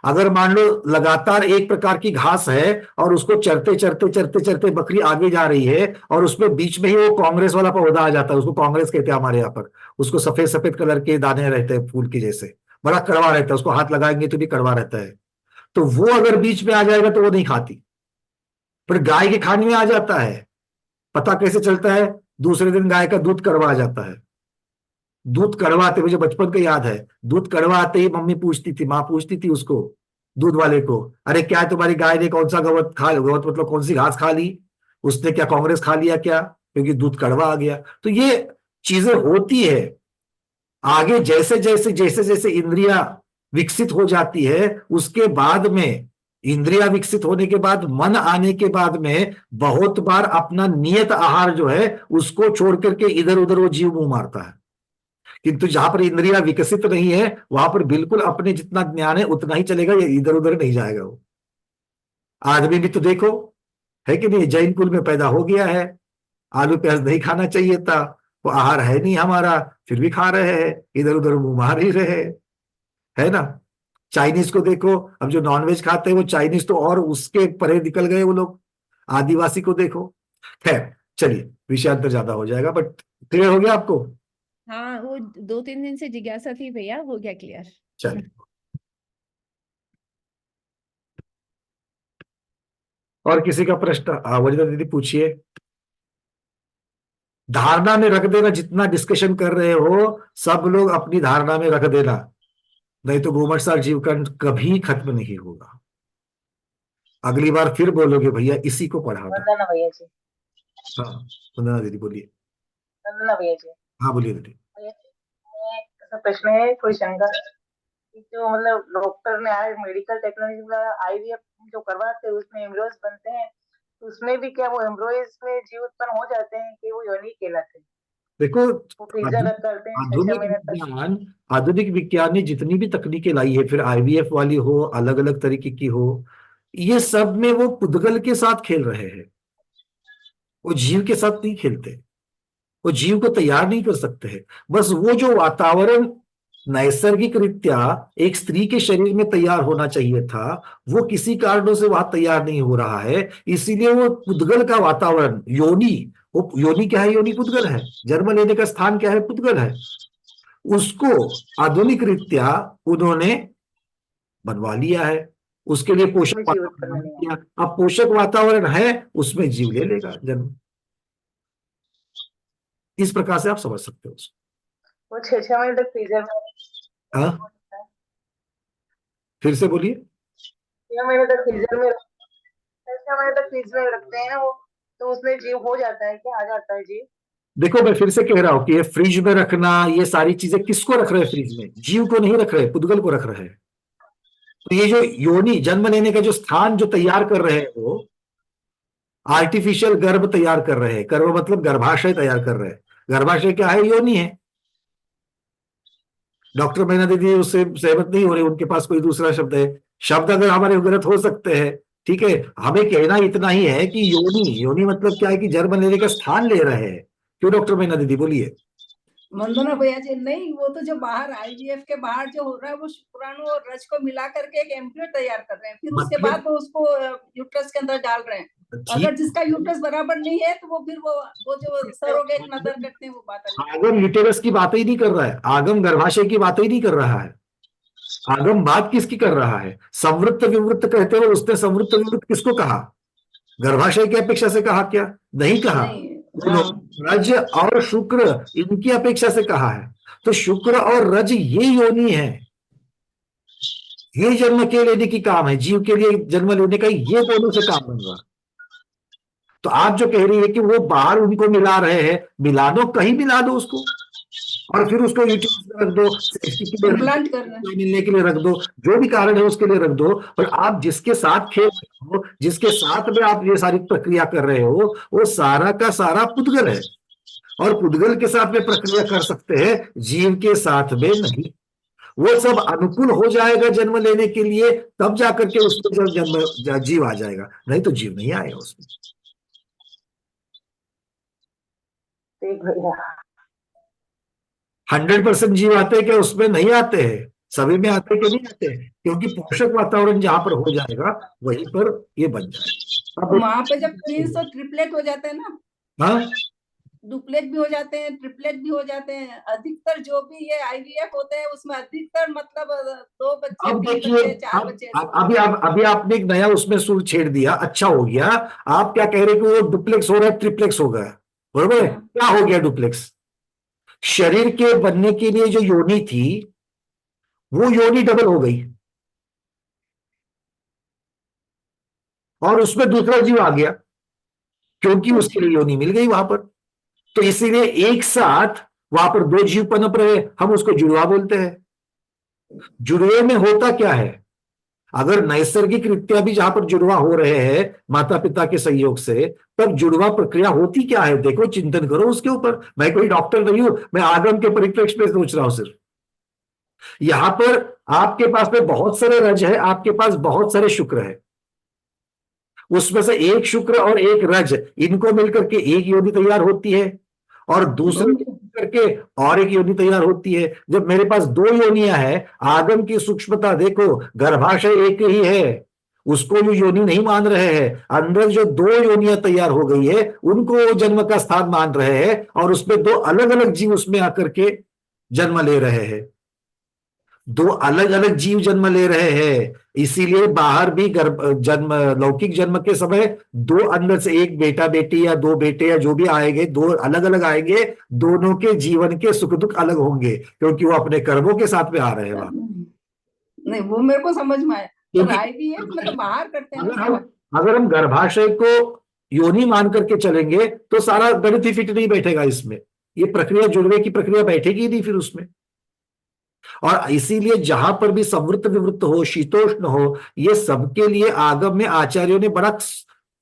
अगर मान लो लगातार एक प्रकार की घास है और उसको चरते चरते चरते चरते बकरी आगे जा रही है और उसमें बीच में ही वो कांग्रेस वाला पौधा आ जाता है, उसको कांग्रेस कहते हैं हमारे यहाँ पर, उसको सफेद सफेद कलर के दाने रहते हैं फूल के जैसे, बड़ा कड़वा रहता है, उसको हाथ लगाएंगे तो भी कड़वा रहता है, तो वो अगर बीच में आ जाएगा तो वो नहीं खाती। पर गाय के खाने में आ जाता है, पता कैसे चलता है, दूसरे दिन गाय का दूध कड़वा आ जाता है। दूध कड़वा आते, मुझे बचपन का याद है, दूध कड़वा आते ही मम्मी पूछती थी, माँ पूछती थी उसको, दूध वाले को, अरे क्या है तुम्हारी गाय ने कौन सा गवत खा, गवत मतलब कौन सी घास खा ली, उसने क्या कांग्रेस खा लिया क्या, क्योंकि दूध कड़वा आ गया। तो ये चीजें होती है। आगे जैसे जैसे जैसे जैसे इंद्रिया विकसित हो जाती है, उसके बाद में इंद्रिया विकसित होने के बाद मन आने के बाद में बहुत बार अपना नियत आहार जो है उसको छोड़ करके इधर उधर वो जीव मुंह मारता है। किंतु जहां पर इंद्रिया विकसित नहीं है वहां पर बिल्कुल अपने जितना ज्ञान है उतना ही चलेगा, ये इधर उधर नहीं जाएगा। वो आदमी भी तो देखो, है कि नहीं, जैन कुल में पैदा हो गया है, आलू प्याज नहीं खाना चाहिए था, वो आहार है नहीं हमारा, फिर भी खा रहे हैं, इधर उधर मुंह मार ही रहे हैं, है ना। चाइनीज को देखो, अब जो नॉनवेज खाते हैं वो चाइनीज तो और उसके परे निकल गए वो लोग। आदिवासी को देखो। खैर चलिए, विषयांतर ज्यादा हो जाएगा, बट क्लियर हो गया आपको। हाँ, वो 2-3 दिन से जिज्ञासा थी भैया, हो गया क्लियर। चलिए, और किसी का प्रश्न? वनिता दीदी पूछिए। धारणा में रख देना, जितना डिस्कशन कर रहे हो सब लोग अपनी धारणा में रख देना, नहीं तो घूमटसार जीवखंड कभी खत्म नहीं होगा। अगली बार फिर बोलोगे भैया इसी को पढ़ा था। वंदना भैया जी। हाँ वंदना दीदी बोलिए। वंदना भैया जी। हाँ बोलिए दीदी। भैया जी, मैं ऐसा प्रश्न है, थोड़ी शंका है कि जो मतलब डॉक्टर ने आज मेडिकल टेक्नोलॉजी द्वारा आईवीएफ जो करवाते हैं उसमें एम्ब्रियोज बनते हैं, तो उसमें भी क्या वो एम्ब्रियोज में जीव उत्पन्न हो जाते हैं कि वो योनि कहलाते हैं? देखो, वो फ्रीजर रख करते हैं 6 आधुनिक महीने तक। विज्ञान आधुनिक विज्ञान ने जितनी भी तकनीकें लाई है, फिर आईवीएफ वाली हो, अलग अलग तरीके की हो, ये सब में वो पुद्गल के साथ खेल रहे हैं, वो जीव के साथ नहीं खेलते, वो जीव को तैयार नहीं कर सकते हैं। बस वो जो वातावरण नैसर्गिक रीत्या एक स्त्री के शरीर में तैयार होना चाहिए था, वो किसी कारणों से वहां तैयार नहीं हो रहा है, इसीलिए वो पुद्गल का वातावरण, योनि, वो योनि क्या है, योनि पुद्गल है, जन्म लेने का स्थान क्या है, पुद्गल है, उसको आधुनिक रीत्या उन्होंने बनवा लिया है, उसके लिए पोषक उसमें जीव वातावरण उत्पन्न बना नहीं दिया। अब पोषक वातावरण है, उसमें जीव ले लेगा जन्म। इस प्रकार से आप समझ सकते हो उसको। वो 6 महीने तक फ्रीजर में हाँ होता है। फिर से बोलिए। 6 महीने तक फ्रीजर में 6 महीने तक फ्रीज में रखते हैं ना वो, तो उसमें जीव हो जाता है, क्या आ जाता है जीव? देखो मैं फिर से कह रहा हूं कि ये फ्रिज में रखना, ये सारी चीजें किसको रख रहे हैं फ्रिज में, जीव को नहीं रख रहे, पुद्गल को रख रहे हैं। तो ये जो योनि, जन्म लेने का जो स्थान जो तैयार कर रहे हैं, वो आर्टिफिशियल गर्भ तैयार कर रहे हैं, गर्भ मतलब गर्भाशय तैयार कर रहे हैं। गर्भाशय क्या है, योनि है। डॉक्टर महीना दीदी उससे सहमत नहीं हो रही, उनके पास कोई दूसरा शब्द है, शब्द अगर हमारे गलत हो सकते हैं, ठीक है, हमें कहना इतना ही है कि योनि, योनि मतलब क्या है कि जन्म लेने का स्थान ले रहे हैं। क्यों डॉक्टर महीना दीदी बोलिए। वंदना भैया जी, नहीं वो तो जो बाहर आईवीएफ के बाहर जो हो रहा है वो शुक्राणु और रज को मिला करके एक एम्ब्रियो तैयार कर रहे हैं, फिर उसके मतलब- बाद वो उसको यूट्रस के अंदर डाल रहे हैं। ठीक, अगर जिसका यूट्रस बराबर नहीं है तो वो फिर वो जो सरोगेट मदर करते हैं वो बात अलग है। आगम यूटेरस की बात ही नहीं कर रहा है, आगम गर्भाशय की बात ही नहीं कर रहा है। आगम बात किसकी कर रहा है, संवृत्त विवृत्त कहते हो, उसने संवृत्त विवृत्त किसको कहा, गर्भाशय की अपेक्षा से कहा क्या? नहीं कहा। नहीं। दोनों, रज और शुक्र, इनकी अपेक्षा से कहा है। तो शुक्र और रज ये योनि है, ये जन्म के लेने की काम है, जीव के लिए जन्म लेने का ये दोनों से काम बन रहा। तो आप जो कह रही है कि वो बाहर उनको मिला रहे हैं, मिला दो, कहीं मिला दो उसको, और फिर उसको यूट्यूब में रख दो, सेफ्टी के लिए रख इम्प्लांट दो, करना। मिलने के लिए रख दो, जो भी कारण है उसके लिए रख दो। पर आप जिसके साथ खेल रहे हो, जिसके साथ में आप ये सारी प्रक्रिया कर रहे हो, वो सारा का सारा पुद्गल है, और पुद्गल के साथ में प्रक्रिया कर सकते हैं, जीव के साथ में नहीं। वो सब अनुकूल हो जाएगा जन्म लेने के लिए, तब जाकर के उसको जब जन्म जीव आ जाएगा, नहीं तो जीव नहीं आएगा उसमें। ठीक भैया। 100% जीव आते हैं क्या उसमें? नहीं आते हैं। सभी में आते कि नहीं आते? क्योंकि पोषक वातावरण जहां पर हो जाएगा वहीं पर ये बन जाएगा। अब वहां पे जब ट्विंस और ट्रिपलेट हो जाते हैं ना, हाँ, डुप्लेट भी हो जाते हैं, ट्रिपलेट भी हो जाते हैं। अधिकतर जो भी ये आईवीएफ होते हैं उसमें अधिकतर मतलब 2 बच्चे, अब 3 देखिए, बच्चे, 4 बच्चे ऐसे होते अभी अभी आपने एक नया उसमें सुर छेड़ दिया, अच्छा हो गया। आप क्या कह रहे हैं कि वो डुप्लेक्स हो रहा है, ट्रिप्लेक्स हो गया, बरोबर है? हाँ। क्या हो गया डुप्लेक्स? शरीर के बनने के लिए जो योनि थी, वो योनि डबल हो गई, और उसमें दूसरा जीव आ गया, क्योंकि उसके लिए योनि मिल गई वहां पर। तो इसीलिए एक साथ वहां पर 2 जीव पनप रहे, हम उसको जुड़वा बोलते हैं। जुड़वे में होता क्या है? अगर नैसर्गिक रीत्या भी जहां पर जुड़वा हो रहे हैं माता पिता के सहयोग से, तब जुड़वा प्रक्रिया होती क्या है? देखो, चिंतन करो उसके ऊपर। मैं कोई डॉक्टर नहीं हूं, मैं आगम के परिप्रेक्ष्य में सोच रहा हूं सिर्फ। यहां पर आपके पास में बहुत सारे रज है, आपके पास बहुत सारे शुक्र है, उसमें से एक शुक्र और एक रज, इनको मिलकर के एक योनि तैयार होती है, और दूसरे करके और एक योनि तैयार होती है। जब मेरे पास 2 योनियां हैं, आगम की सूक्ष्मता देखो, गर्भाशय एक ही है, उसको जो योनि नहीं मान रहे हैं, अंदर जो 2 योनियां तैयार हो गई है उनको वो जन्म का स्थान मान रहे हैं, और उसमें 2 अलग अलग जीव उसमें आकर के जन्म ले रहे हैं, 2 अलग अलग जीव जन्म ले रहे हैं। इसीलिए बाहर भी गर्भ जन्म, लौकिक जन्म के समय 2 अंदर से एक बेटा बेटी या 2 बेटे या जो भी आएंगे, 2 अलग अलग आएंगे, दोनों के जीवन के सुख दुख अलग होंगे, क्योंकि वो अपने कर्मों के साथ में आ रहे हैं वहां। नहीं, वो मेरे को समझ में आया। पर क्योंकि आईवीएफ में तो बाहर करते हैं ना अगर सारा। अगर हम गर्भाशय को योनि मान करके चलेंगे तो सारा गणित ही फिट नहीं बैठेगा इसमें, ये प्रक्रिया, जुड़वे की प्रक्रिया बैठेगी नहीं फिर उसमें। और इसीलिए जहां पर भी संवृत्त विवृत्त हो, शीतोष्ण हो, ये सबके लिए आगम में आचार्यों ने बड़ा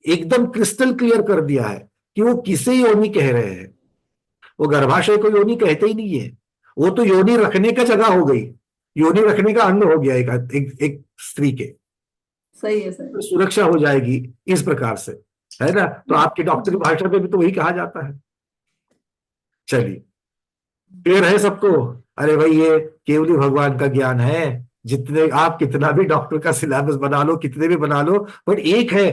एकदम क्रिस्टल क्लियर कर दिया है कि वो किसे योनि कह रहे हैं। वो गर्भाशय को योनि कहते ही नहीं है, वो तो योनि रखने का जगह हो गई, योनि रखने का अंग हो गया एक स्त्री के, सही है, सही तो सुरक्षा हो जाएगी इस प्रकार से, है ना? तो आपकी डॉक्टरी भाषा में भी तो वही कहा जाता है। चलिए, क्लियर है सबको? अरे भाई, ये केवली भगवान का ज्ञान है। जितने आप कितना भी डॉक्टर का सिलेबस बना लो, कितने भी बना लो, पर एक है,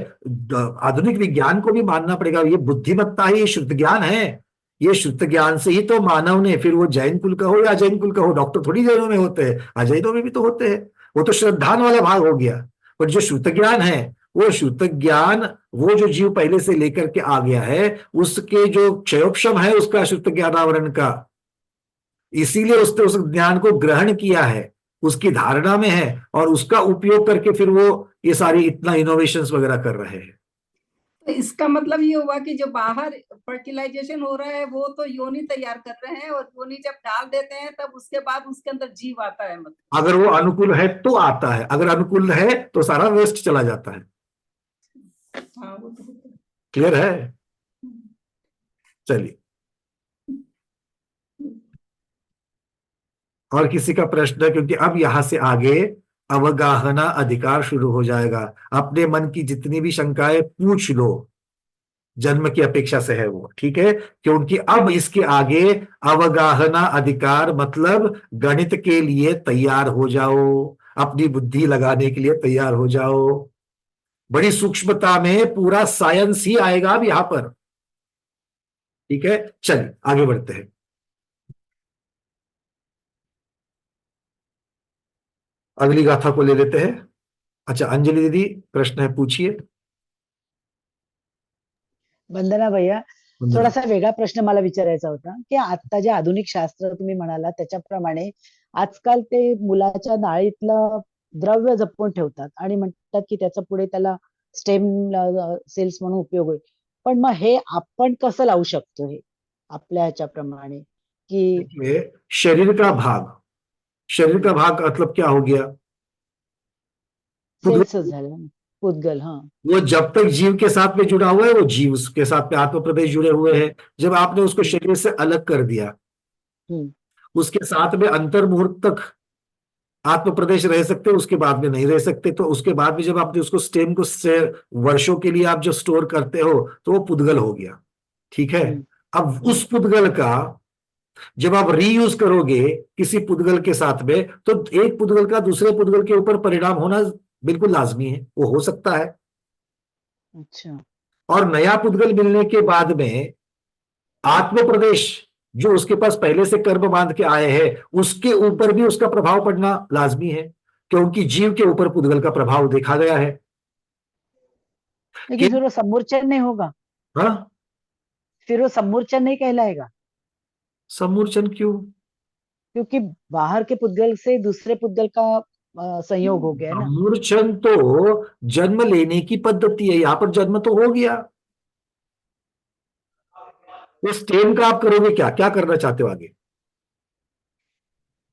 आधुनिक विज्ञान को भी मानना पड़ेगा। ये बुद्धिमत्ता है, ये शुद्ध ज्ञान है। ये शुद्ध ज्ञान से ही तो मानव ने, फिर वो जैन कुल का हो या अजैन कुल का हो, डॉक्टर थोड़ी जैनों में होते हैं, अजैनों में भी तो होते हैं। वो तो श्रद्धान वाला भाग हो गया। पर जो शुद्ध ज्ञान है, वो शुद्ध ज्ञान, वो जो जीव पहले से लेकर के आ गया है, उसके जो क्षयोक्षम है उसका शुद्ध ज्ञानावरण का, इसीलिए उसने उस ज्ञान को ग्रहण किया है, उसकी धारणा में है, और उसका उपयोग करके फिर वो ये सारी इतना इनोवेशंस वगैरह कर रहे हैं। तो इसका मतलब ये हुआ कि जो बाहर फर्टिलाइजेशन हो रहा है वो तो योनि तैयार कर रहे हैं, और योनि जब डाल देते हैं तब उसके बाद उसके अंदर जीव आता है। मतलब अगर वो अनुकूल है तो आता है, अगर अनुकूल है तो सारा वेस्ट चला जाता है। हाँ, वो तो होता है। क्लियर है? चलिए, और किसी का प्रश्न है? क्योंकि अब यहां से आगे अवगाहना अधिकार शुरू हो जाएगा। अपने मन की जितनी भी शंकाएं पूछ लो, जन्म की अपेक्षा से है वो, ठीक है? क्योंकि अब इसके आगे अवगाहना अधिकार मतलब गणित के लिए तैयार हो जाओ, अपनी बुद्धि लगाने के लिए तैयार हो जाओ। बड़ी सूक्ष्मता में पूरा साइंस ही आएगा अब यहां पर, ठीक है? चलिए आगे बढ़ते हैं। अगली गाथा को ले लेते हैं। अच्छा, अंजलि दीदी प्रश्न है, पूछिए। वंदना भैया, थोडासा वेगळा प्रश्न मला विचारायचा होता की आता जे आधुनिक शास्त्र तुम्ही म्हणाला त्याच्याप्रमाणे आजकाल ते मुलाच्या नाळीतलं द्रव्य जपून ठेवतात आणि म्हणतात की त्याचा पुढे त्याला स्टेम सेल्स म्हणून उपयोग होईल. पण मग हे आपण कसं लावू शकतो हे आपल्या ह्याच्याप्रमाणे की देखिए, शरीर का भाग मतलब क्या हो गया? सेल्स झालं ना, पुद्गल. हाँ, वो जब तक जीव के साथ में जुड़ा हुआ है, वो जीव के साथ में आत्म प्रदेश जुड़े हुए हैं. जब आपने उसको शरीर से अलग कर दिया, उसके साथ में अंतर मुहूर्त तक आत्म प्रदेश रह सकते, उसके बाद में नहीं रह सकते. तो उसके बाद में जब आपने उसको स्टेम को से वर्षों के लिए आप जो स्टोर करते हो, तो वो पुद्गल हो गया. ठीक है. अब उस पुद्गल का जब आप रीयूज करोगे किसी पुद्गल के साथ में, तो एक पुद्गल का दूसरे पुद्गल के ऊपर परिणाम होना बिल्कुल लाजमी है, वो हो सकता है. अच्छा. और नया पुद्गल मिलने के बाद में आत्म प्रदेश जो उसके पास पहले से कर्म बांध के आए हैं, उसके ऊपर भी उसका प्रभाव पड़ना लाजमी है, क्योंकि जीव के ऊपर पुद्गल का प्रभाव देखा गया है. लेकिन फिर वो सम्मूर्छन नहीं होगा, हाँ, फिर वो सम्मूर्छन नहीं कहलाएगा सम्मूर्छन क्यों? क्योंकि बाहर के पुद्गल से दूसरे पुद्गल का संयोग हो गया है ना. सम्मूर्छन तो जन्म लेने की पद्धति है, यहाँ पर जन्म तो हो गया. इस स्टेम का आप करोगे क्या? क्या करना चाहते हो आगे?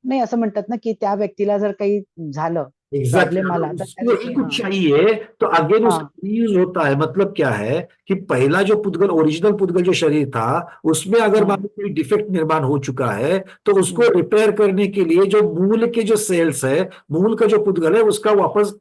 नाही, असं म्हणतात ना की त्या व्यक्तीला जर काही झालं, प्रॉब्लेम आला तर उसको ही कुछ चाहिए तो अगेन उसका रीयूज होता है. मतलब क्या है कि पहला जो पुद्गल, ओरिजिनल पुद्गल जो शरीर था, उसमें अगर मान लो कोई डिफेक्ट निर्माण हो चुका है, तो उसको रिपेयर करने के लिए जो मूल के जो सेल्स है, मूल का जो पुद्गल है, उसका वापस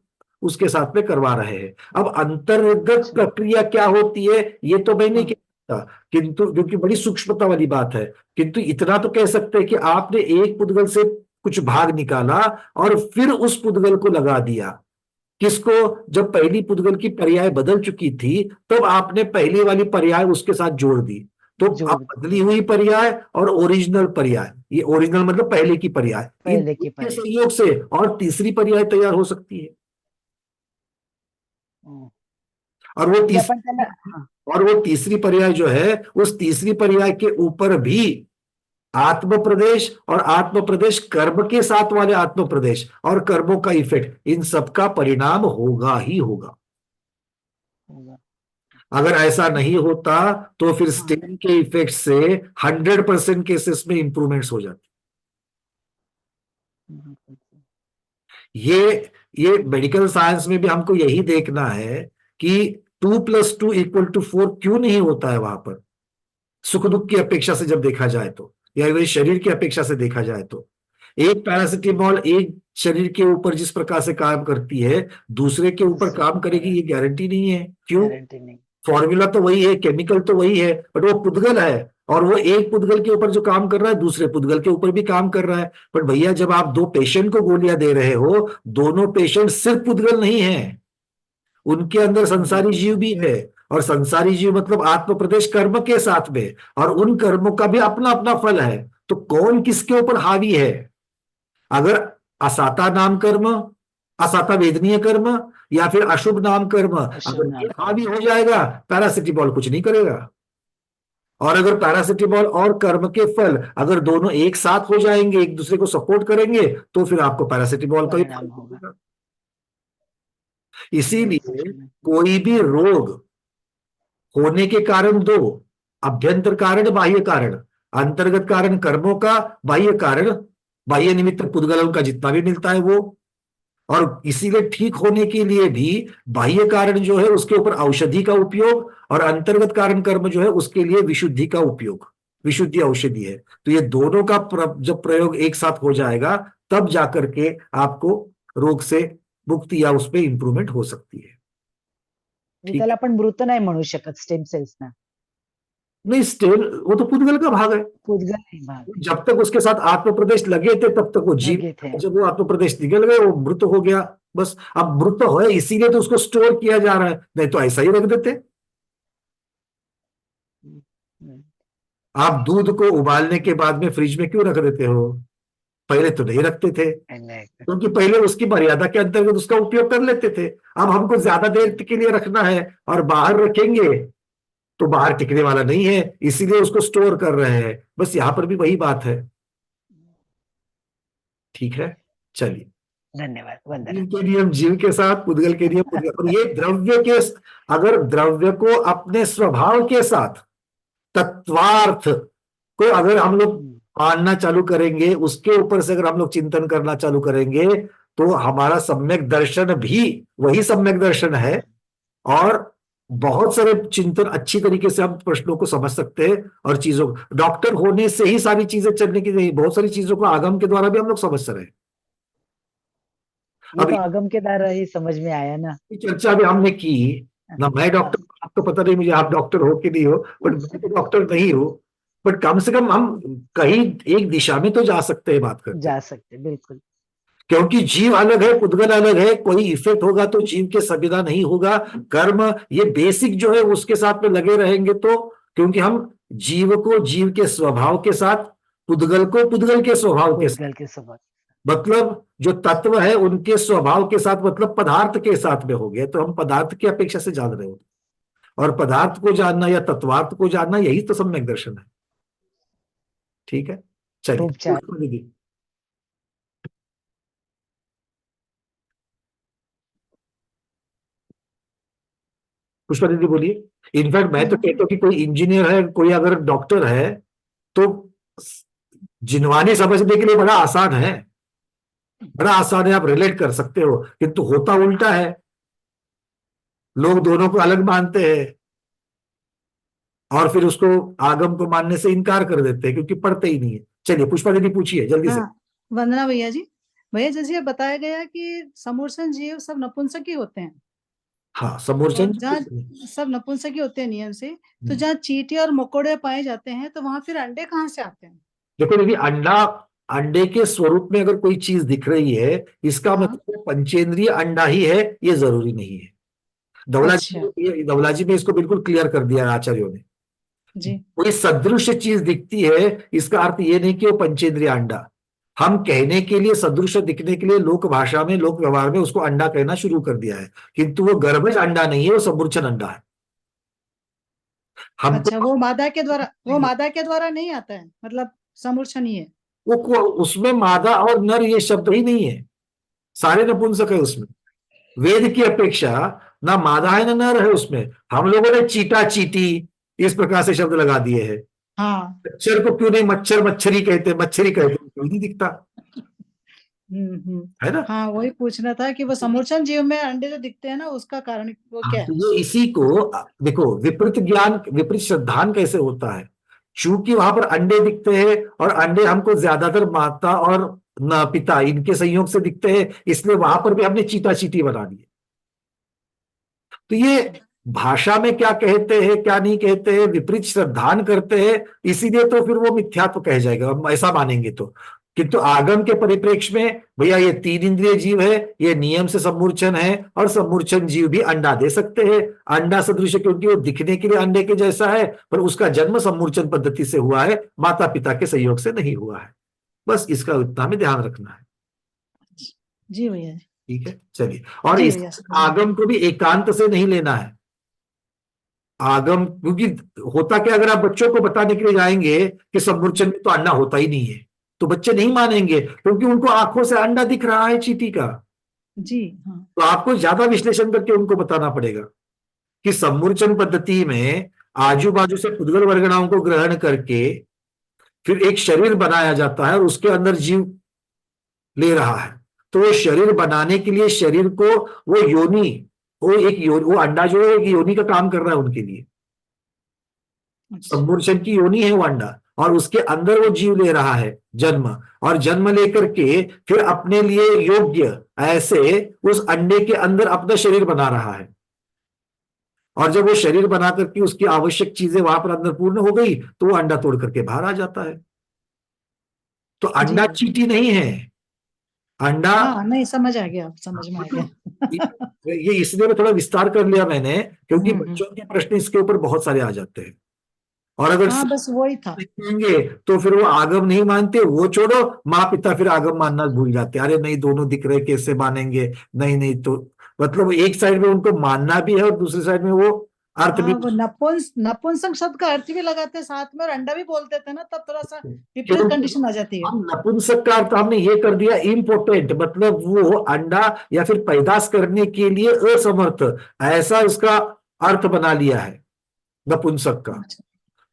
उसके साथ में करवा रहे हैं. अब अंतर्गत प्रक्रिया क्या होती है ये तो मैं नहीं कहता, किंतु क्योंकि बड़ी सूक्ष्मता वाली बात है, किंतु इतना तो कह सकते हैं कि आपने एक पुद्गल से कुछ भाग निकाला और फिर उस पुद्गल को लगा दिया. किसको? जब पहली पुद्गल की पर्याय बदल चुकी थी, तब आपने पहली वाली पर्याय उसके साथ जोड़ दी. तो अब बदली हुई पर्याय और ओरिजिनल पर्याय, ये ओरिजिनल मतलब पहले की पर्याय, इनके संयोग से और तीसरी पर्याय तैयार हो सकती है. और वो तीसरी पर्याय जो है, उस तीसरी पर्याय के ऊपर भी आत्म प्रदेश और आत्म प्रदेश कर्म के साथ वाले आत्म प्रदेश और कर्मों का इफेक्ट, इन सबका परिणाम होगा ही होगा. अगर ऐसा नहीं होता तो फिर स्टेम के इफेक्ट से 100% केसेस में इंप्रूवमेंट्स हो जाती. ये मेडिकल साइंस में भी हमको यही देखना है कि 2+2 = 4 क्यों नहीं होता है वहां पर, सुख दुख की अपेक्षा से जब देखा जाए तो, या वही शरीर की अपेक्षा से देखा जाए तो. एक पैरासिटामोल एक शरीर के ऊपर जिस प्रकार से काम करती है, दूसरे के ऊपर काम करेगी ये गारंटी नहीं है. क्यों? फॉर्मूला तो वही है, केमिकल तो वही है, बट वो पुद्गल है, और वो एक पुद्गल के ऊपर जो काम कर रहा है, दूसरे पुद्गल के ऊपर भी काम कर रहा है. बट भैया, जब आप 2 पेशेंट को गोलियां दे रहे हो, दोनों पेशेंट सिर्फ पुद्गल नहीं है, उनके अंदर संसारी जीव भी है, और संसारी जीव मतलब आत्म प्रदेश कर्म के साथ में, और उन कर्मों का भी अपना अपना फल है. तो कौन किसके ऊपर हावी है? अगर असाता नाम कर्म, असाता वेदनीय कर्म, या फिर अशुभ नाम कर्म अगर ये हावी हो जाएगा, पैरासिटामोल कुछ नहीं करेगा. और अगर पैरासिटामोल और कर्म के फल अगर दोनों एक साथ हो जाएंगे, एक दूसरे को सपोर्ट करेंगे, तो फिर आपको पैरासिटामोल का ही फल होगा. इसीलिए कोई भी रोग होने के कारण 2, अभ्यंतर कारण, बाह्य कारण. अंतर्गत कारण कर्मों का, बाह्य कारण बाह्य निमित्त पुद्गलों का जितना भी मिलता है वो. और इसीलिए ठीक होने के लिए भी बाह्य कारण जो है उसके ऊपर औषधि का उपयोग, और अंतर्गत कारण कर्म जो है उसके लिए विशुद्धि का उपयोग. विशुद्धि औषधि है. तो ये दोनों का जब प्रयोग एक साथ हो जाएगा, तब जाकर के आपको रोग से मुक्ति या उसमें इंप्रूवमेंट हो सकती है. त्याला आपण मृत नाही म्हणू शकत स्टेम सेल्स ना. नहीं, स्टेम वो तो पुद्गल का भाग है. पुद्गल भाग, जब तक उसके साथ आत्म प्रदेश लगे थे तब तक वो जीव, जब वो आत्म प्रदेश निकल गए वो मृत हो गया. बस अब मृत हो इसीलिए तो उसको स्टोर किया जा रहा है, नहीं तो ऐसा ही रख देते. आप दूध को उबालने के बाद में फ्रिज में क्यों रख देते हो? पहले तो नहीं रखते थे, क्योंकि पहले उसकी मर्यादा के अंतर्गत उसका उपयोग कर लेते थे. अब हमको ज्यादा देर के लिए रखना है और बाहर रखेंगे तो बाहर टिकने वाला नहीं है, इसीलिए उसको स्टोर कर रहे हैं। बस यहां पर भी वही बात है। ठीक है, चलिए। धन्यवाद, वंदना। जीव के नियम जीव के साथ, पुद्गल के नियम पुद्गल, और ये द्रव्य के, अगर द्रव्य को अपने स्वभाव के साथ, तत्वार्थ को अगर हम लोग मानना चालू करेंगे, उसके ऊपर से अगर हम लोग चिंतन करना चालू करेंगे, तो हमारा सम्यक दर्शन भी वही सम्यक दर्शन है। और बहुत सारे चिंतन अच्छी तरीके से हम प्रश्नों को समझ सकते हैं, और चीजों, डॉक्टर होने से ही सारी चीजें चलने की नहीं, बहुत सारी चीजों को आगम के द्वारा भी हम लोग समझ रहे हैं। ये अब तो आगम के द्वारा ही समझ में आया ना। चर्चा भी हमने की ना, मैं डॉक्टर, आपको पता नहीं मुझे आप डॉक्टर हो कि नहीं हो, बट मैं तो डॉक्टर नहीं हूं, बट कम से कम हम कहीं एक दिशा में तो जा सकते हैं बात करते, जा सकते, बिल्कुल। क्योंकि जीव अलग है, पुद्गल अलग है, कोई इफेक्ट होगा तो जीव के संविदा नहीं होगा, कर्म ये बेसिक जो है उसके साथ में लगे रहेंगे। तो क्योंकि हम जीव को जीव के स्वभाव के साथ, पुद्गल को पुद्गल के स्वभाव के साथ, पुद्गल के स्वभाव, मतलब जो तत्व है उनके स्वभाव के साथ, मतलब पदार्थ के साथ में हो गया, तो हम पदार्थ की अपेक्षा से जान रहे होते, और पदार्थ को जानना या तत्वार्थ को जानना, यही तो सम्यक दर्शन है। ठीक है, चलिए। उपचार। दीदी, पुष्पा दीदी बोलिए। इनफैक्ट मैं तो कहता हूँ कि कोई इंजीनियर है, कोई अगर डॉक्टर है, तो जिनवानी समझने के लिए बड़ा आसान है, बड़ा आसान है, आप रिलेट कर सकते हो, किंतु होता उल्टा है। लोग दोनों को अलग मानते हैं, और फिर उसको आगम को मानने से इनकार कर देते हैं, क्योंकि पढ़ते ही नहीं है। चलिए पुष्पा दीदी पूछिए जल्दी से। हाँ, वंदना भैया जी। भैया जैसे बताया गया कि समूर्छन जीव सब नपुंसक ही होते हैं, हाँ, समूर्छन और जहाँ सब नपुंसक ही होते हैं नियम से, तो जहाँ चींटी और मकोड़े पाए जाते हैं, तो वहां फिर अंडे कहाँ से आते हैं? देखो दीदी, अंडे के स्वरूप में अगर कोई चीज दिख रही है, इसका हाँ। मतलब पंचेंद्रिय अंडा ही है, ये जरूरी नहीं है। धवलाजी में इसको बिल्कुल क्लियर कर दिया आचार्यों ने। जी। कोई सदृश चीज दिखती है, इसका अर्थ ये नहीं कि वो पंचेंद्रिय अंडा। हम कहने के लिए, सदृश दिखने के लिए लोक भाषा में, लोक व्यवहार में उसको अंडा कहना शुरू कर दिया है, किंतु वो गर्भज अंडा नहीं है, वो समूर्छन अंडा है। हमको अच्छा, वो मादा के द्वारा नहीं आता है, मतलब समूर्छन ही है। उसमें मादा और नर ये शब्द ही नहीं है, सारे नपुंसक है उसमें। वेद की अपेक्षा ना मादा है ना नर है उसमें। हम लोगों ने चीटा चीटी इस प्रकार से शब्द लगा दिए हैं। हाँ। मच्छर को क्यों नहीं मच्छर मच्छरी कहते, मच्छरी कहते, कोई नहीं दिखता है ना। हाँ, वही पूछना था कि वो समूर्छन जीव में अंडे जो दिखते हैं ना, उसका कारण वो क्या है? तो ये इसी को देखो, विपरीत ज्ञान, विपरीत श्रद्धान कैसे होता है, चूंकि वहां पर अंडे दिखते हैं, और अंडे हमको ज्यादातर माता और पिता इनके संयोग से दिखते हैं, इसलिए वहां पर भी हमने चीटा चीटी बना दिए। तो ये भाषा में क्या कहते हैं क्या नहीं कहते हैं, विपरीत श्रद्धान करते हैं, इसीलिए तो फिर वो मिथ्यात्व कह जाएगा, हम ऐसा मानेंगे तो। किंतु आगम के परिप्रेक्ष्य में भैया ये 3 इंद्रिय जीव है, ये नियम से सम्मूर्छन है, और सम्मूर्छन जीव भी अंडा दे सकते हैं। अंडा सदृश क्योंकि वो दिखने के लिए अंडे के जैसा है, पर उसका जन्म सम्मूर्छन पद्धति से हुआ है, माता पिता के सहयोग से नहीं हुआ है। बस इसका उतना हमें ध्यान रखना है। जी भैया। ठीक है, चलिए। और इस आगम को भी एकांत से नहीं लेना है। आगम, क्योंकि होता क्या, अगर आप बच्चों को बताने के लिए जाएंगे कि सम्मूर्छन में तो अंडा होता ही नहीं है, तो बच्चे नहीं मानेंगे, क्योंकि उनको आंखों से अंडा दिख रहा है चींटी का। जी हाँ। तो आपको ज्यादा विश्लेषण करके उनको बताना पड़ेगा कि सम्मूर्छन पद्धति में आजू बाजू से पुद्गल वर्गणाओं को ग्रहण करके फिर एक शरीर बनाया जाता है, और उसके अंदर जीव ले रहा है। तो वो शरीर बनाने के लिए शरीर को, वो योनि, वो अंडा जो है एक योनि का काम कर रहा है उनके लिए। सम्मूर्छन की योनि है वो अंडा, और उसके अंदर वो जीव ले रहा है जन्म, और जन्म लेकर के फिर अपने लिए योग्य ऐसे उस अंडे के अंदर अपना शरीर बना रहा है। और जब वो शरीर बना करके उसकी आवश्यक चीजें वहां पर अंदर पूर्ण हो गई, तो वो अंडा तोड़ करके बाहर आ जाता है। तो अंडा चींटी नहीं है, अंडा। हाँ, नहीं, समझ आ गया, समझ में आ गया। ये इसलिए मैं थोड़ा विस्तार कर लिया मैंने, क्योंकि बच्चों के प्रश्न इसके ऊपर बहुत सारे आ जाते हैं, और अगर हाँ, बस वही था। देखेंगे तो फिर वो आगम नहीं मानते, वो छोड़ो, माँ पिता फिर आगम मानना भूल जाते, अरे नहीं दोनों दिख रहे कैसे मानेंगे, नहीं नहीं, तो मतलब एक साइड में उनको मानना भी है, और दूसरी साइड में वो अर्थ भी हाँ, वो नपुंसक शब्द का अर्थ भी लगाते हैं साथ में और अंडा भी बोल देते हैं ना, तब थोड़ा सा विपरीत क्योंकि कंडीशन आ जाती है। हम नपुंसक का अर्थ हमने ये कर दिया इम्पोर्टेंट, मतलब वो अंडा या फिर पैदाश करने के लिए असमर्थ, ऐसा उसका अर्थ बना लिया है नपुंसक का। अच्छा।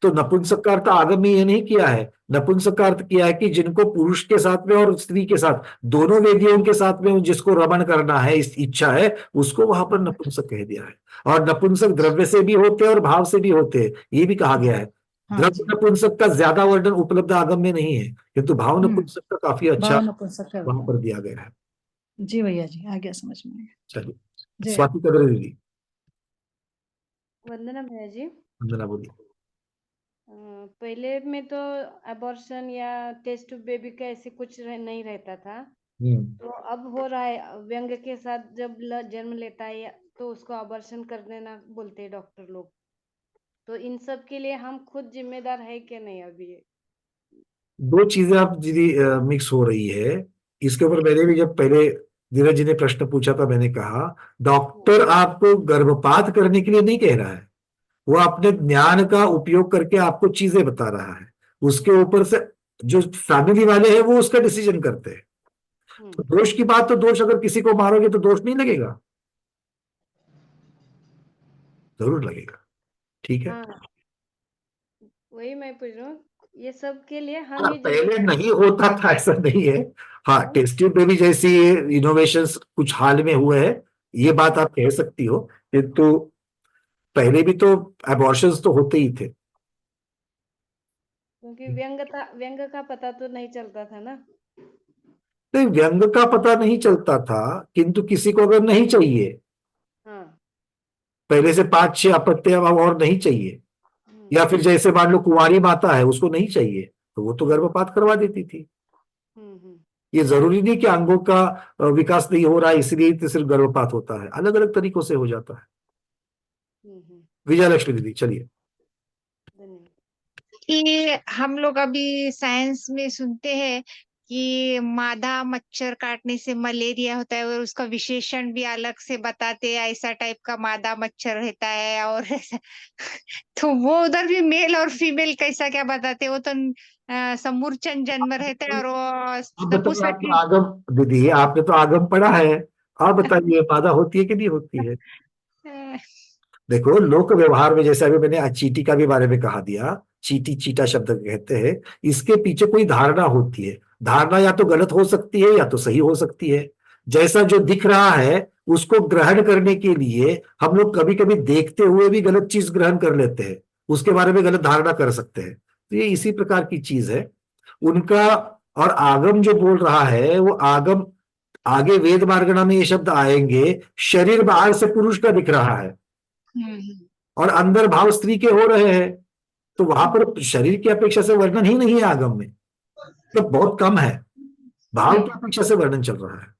तो नपुंसक का अर्थ आगम में ये नहीं किया है, नपुंसक का अर्थ किया है कि जिनको पुरुष के साथ में और स्त्री के साथ दोनों वेदियों के साथ में जिसको रमण करना है, इस इच्छा है, उसको वहां पर नपुंसक कह दिया है। और नपुंसक द्रव्य से भी होते हैं और भाव से भी होते हैं, ये भी कहा गया है। हाँ द्रव्य जी। नपुंसक का ज्यादा वर्णन उपलब्ध आगम में नहीं है, किंतु भाव नपुंसक का काफी अच्छा भाव नपुंसक का वहां होता पर है। दिया गया है। जी भैया जी, आ गया, समझ में आ गया। चलिए, जय स्वाति कदरे दीदी, वंदना भैया जी। वंदना बोलिए। पहले में तो अबॉर्शन या टेस्ट ट्यूब बेबी का ऐसे कुछ नहीं रहता था, तो अब हो रहा है। व्यंग के साथ जब जन्म लेता है तो उसको अबॉर्शन कर देना बोलते हैं डॉक्टर लोग। तो इन सब के लिए हम खुद जिम्मेदार है कि नहीं? अभी दो चीजें आप दीदी मिक्स हो रही है। इसके ऊपर मैंने भी जब पहले धीरज जी ने प्रश्न पूछा था, मैंने कहा डॉक्टर आपको गर्भपात करने के लिए नहीं कह रहा है, वो अपने ज्ञान का उपयोग करके आपको चीजें बता रहा है। उसके ऊपर से जो फैमिली वाले हैं वो उसका डिसीजन करते हैं। तो दोष की बात, तो दोष अगर किसी को मारोगे तो दोष नहीं लगेगा? जरूर लगेगा। ठीक है। हाँ, वही मैं पूछ रहा हूँ, ये सब के लिए हम हाँ, ही पहले जिम्मेदार नहीं होता था ऐसा नहीं है। हाँ, टेस्ट ट्यूब बेबी जैसी इनोवेशंस कुछ हाल में हुए हैं, ये बात आप कह सकती हो, किंतु पहले भी तो अबॉर्शंस तो होते ही थे। क्योंकि व्यंग का पता तो नहीं चलता था ना। तो व्यंग का पता नहीं चलता था, किंतु किसी को अगर नहीं चाहिए, हाँ। पहले से 5-6 अपत्य और नहीं चाहिए, या फिर जैसे मान लो कुंवारी माता है उसको नहीं चाहिए, तो वो तो गर्भपात करवा देती थी। ये जरूरी नहीं कि अंगों का विकास नहीं हो रहा है इसलिए तो सिर्फ गर्भपात होता है, अलग अलग तरीकों से हो जाता है। विजयलक्ष्मी दीदी, चलिए। कि हम लोग अभी साइंस में सुनते हैं कि मादा मच्छर काटने से मलेरिया होता है और उसका विशेषण भी अलग से बताते हैं, ऐसा टाइप का मादा मच्छर रहता है और तो वो उधर भी मेल और फीमेल कैसा क्या बताते हैं? वो तो समूर्चन जन्म रहता है और वो नपुंसक आगम दीदी, आपने तो आगम पढ़ा है, आप बताइए मादा होती है कि नहीं होती है? देखो, लोक व्यवहार में जैसे अभी मैंने चीटी का भी बारे में कहा दिया, चीटी चीटा शब्द कहते हैं, इसके पीछे कोई धारणा होती है। धारणा या तो गलत हो सकती है या तो सही हो सकती है। जैसा जो दिख रहा है उसको ग्रहण करने के लिए हम लोग कभी कभी देखते हुए भी गलत चीज ग्रहण कर लेते हैं, उसके बारे में गलत धारणा कर सकते हैं। तो ये इसी प्रकार की चीज है उनका। और आगम जो बोल रहा है वो आगम, आगे वेद मार्गणा में ये शब्द आएंगे, शरीर बाहर से पुरुष का दिख रहा है और अंदर भाव स्त्री के हो रहे हैं, तो वहां पर शरीर की अपेक्षा से वर्णन ही नहीं है आगम में, तो बहुत कम है, भाव की अपेक्षा से वर्णन चल रहा है।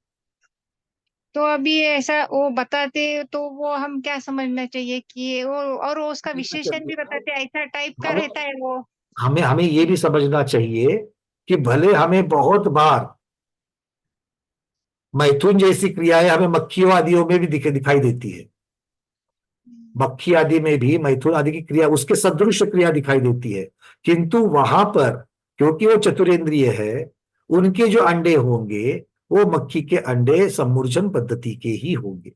तो अभी ऐसा वो बताते तो वो हम क्या समझना चाहिए कि वो, और वो उसका विशेषण भी बताते ऐसा टाइप का रहता है वो। हमें ये भी समझना चाहिए कि भले हमें बहुत बार मैथुन जैसी क्रियाएं हमें मक्खियों आदियों में भी दिखाई देती है, मक्खी आदि में भी मैथुन आदि की क्रिया उसके सदृश क्रिया दिखाई देती है, किंतु वहां पर क्योंकि वो चतुरेंद्रिय है, उनके जो अंडे होंगे वो मक्खी के अंडे सम्मूर्छन पद्धति के ही होंगे।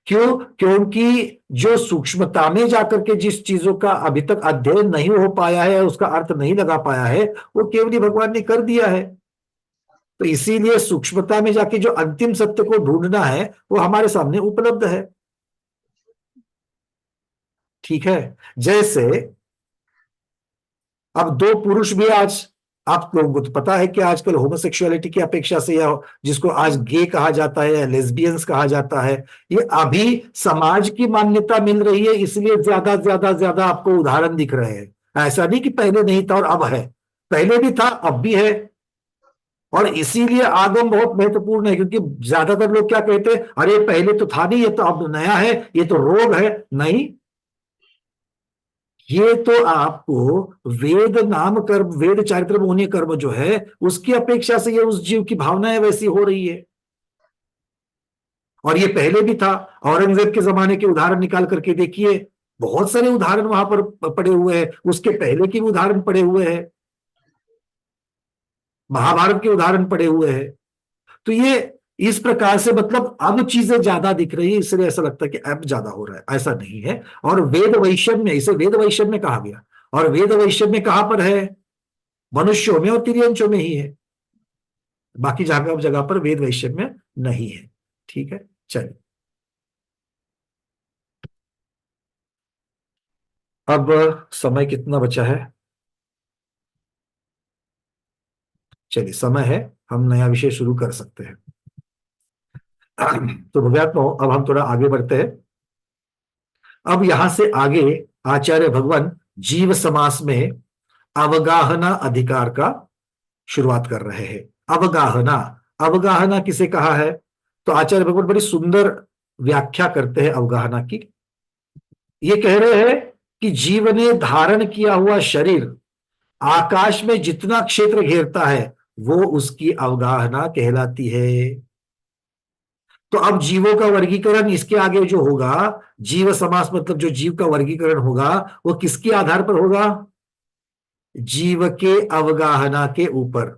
क्यों? क्योंकि जो सूक्ष्मता में जाकर के जिस चीजों का अभी तक अध्ययन नहीं हो पाया है, उसका अर्थ नहीं लगा पाया है, वो केवल भगवान ने कर दिया है। तो इसीलिए सूक्ष्मता में जाके जो अंतिम सत्य को ढूंढना है वो हमारे सामने उपलब्ध है। ठीक है। जैसे अब दो पुरुष भी, आज आप लोगों को तो पता है कि आजकल होमोसेक्सुअलिटी की अपेक्षा से, या जिसको आज गे कहा जाता है या लेस्बियंस कहा जाता है, ये अभी समाज की मान्यता मिल रही है, इसलिए ज्यादा आपको उदाहरण दिख रहे हैं। ऐसा नहीं कि पहले नहीं था और अब है, पहले भी था अब भी है। और इसीलिए आगम बहुत महत्वपूर्ण है, क्योंकि ज्यादातर लोग क्या कहते हैं, अरे पहले तो था नहीं, ये तो अब नया है, ये तो रोग है। नहीं, ये तो आपको वेद नाम कर्म, वेद चारित्र होने कर्म जो है उसकी अपेक्षा से ये उस जीव की भावनाएं वैसी हो रही है। और ये पहले भी था, औरंगजेब के जमाने के उदाहरण निकाल करके देखिए, बहुत सारे उदाहरण वहां पर पड़े हुए हैं, उसके पहले के भी उदाहरण पड़े हुए हैं, महाभारत के उदाहरण पड़े हुए हैं। तो ये इस प्रकार से मतलब अब चीजें ज्यादा दिख रही है, इसलिए ऐसा लगता है कि अब ज्यादा हो रहा है, ऐसा नहीं है। और वेद वैषम्य, इसे वेद वैषम्य कहा गया, और वेद वैषम्य कहां पर है? मनुष्यों में और तिर्यंचों में ही है, बाकी जगह जगह पर वेद वैषम्य नहीं है। ठीक है, चलिए अब समय कितना बचा है? चलिए समय है, हम नया विषय शुरू कर सकते हैं। तो भव्यात्मा, अब हम थोड़ा आगे बढ़ते हैं। अब यहां से आगे आचार्य भगवान जीव समास में अवगाहना अधिकार का शुरुआत कर रहे हैं। अवगाहना, अवगाहना किसे कहा है? तो आचार्य भगवान बड़ी सुंदर व्याख्या करते हैं अवगाहना की। ये कह रहे हैं कि जीव ने धारण किया हुआ शरीर आकाश में जितना क्षेत्र घेरता है वो उसकी अवगाहना कहलाती है। तो अब जीवों का वर्गीकरण इसके आगे जो होगा, जीव समास मतलब जो जीव का वर्गीकरण होगा वो किसके आधार पर होगा? जीव के अवगाहना के ऊपर।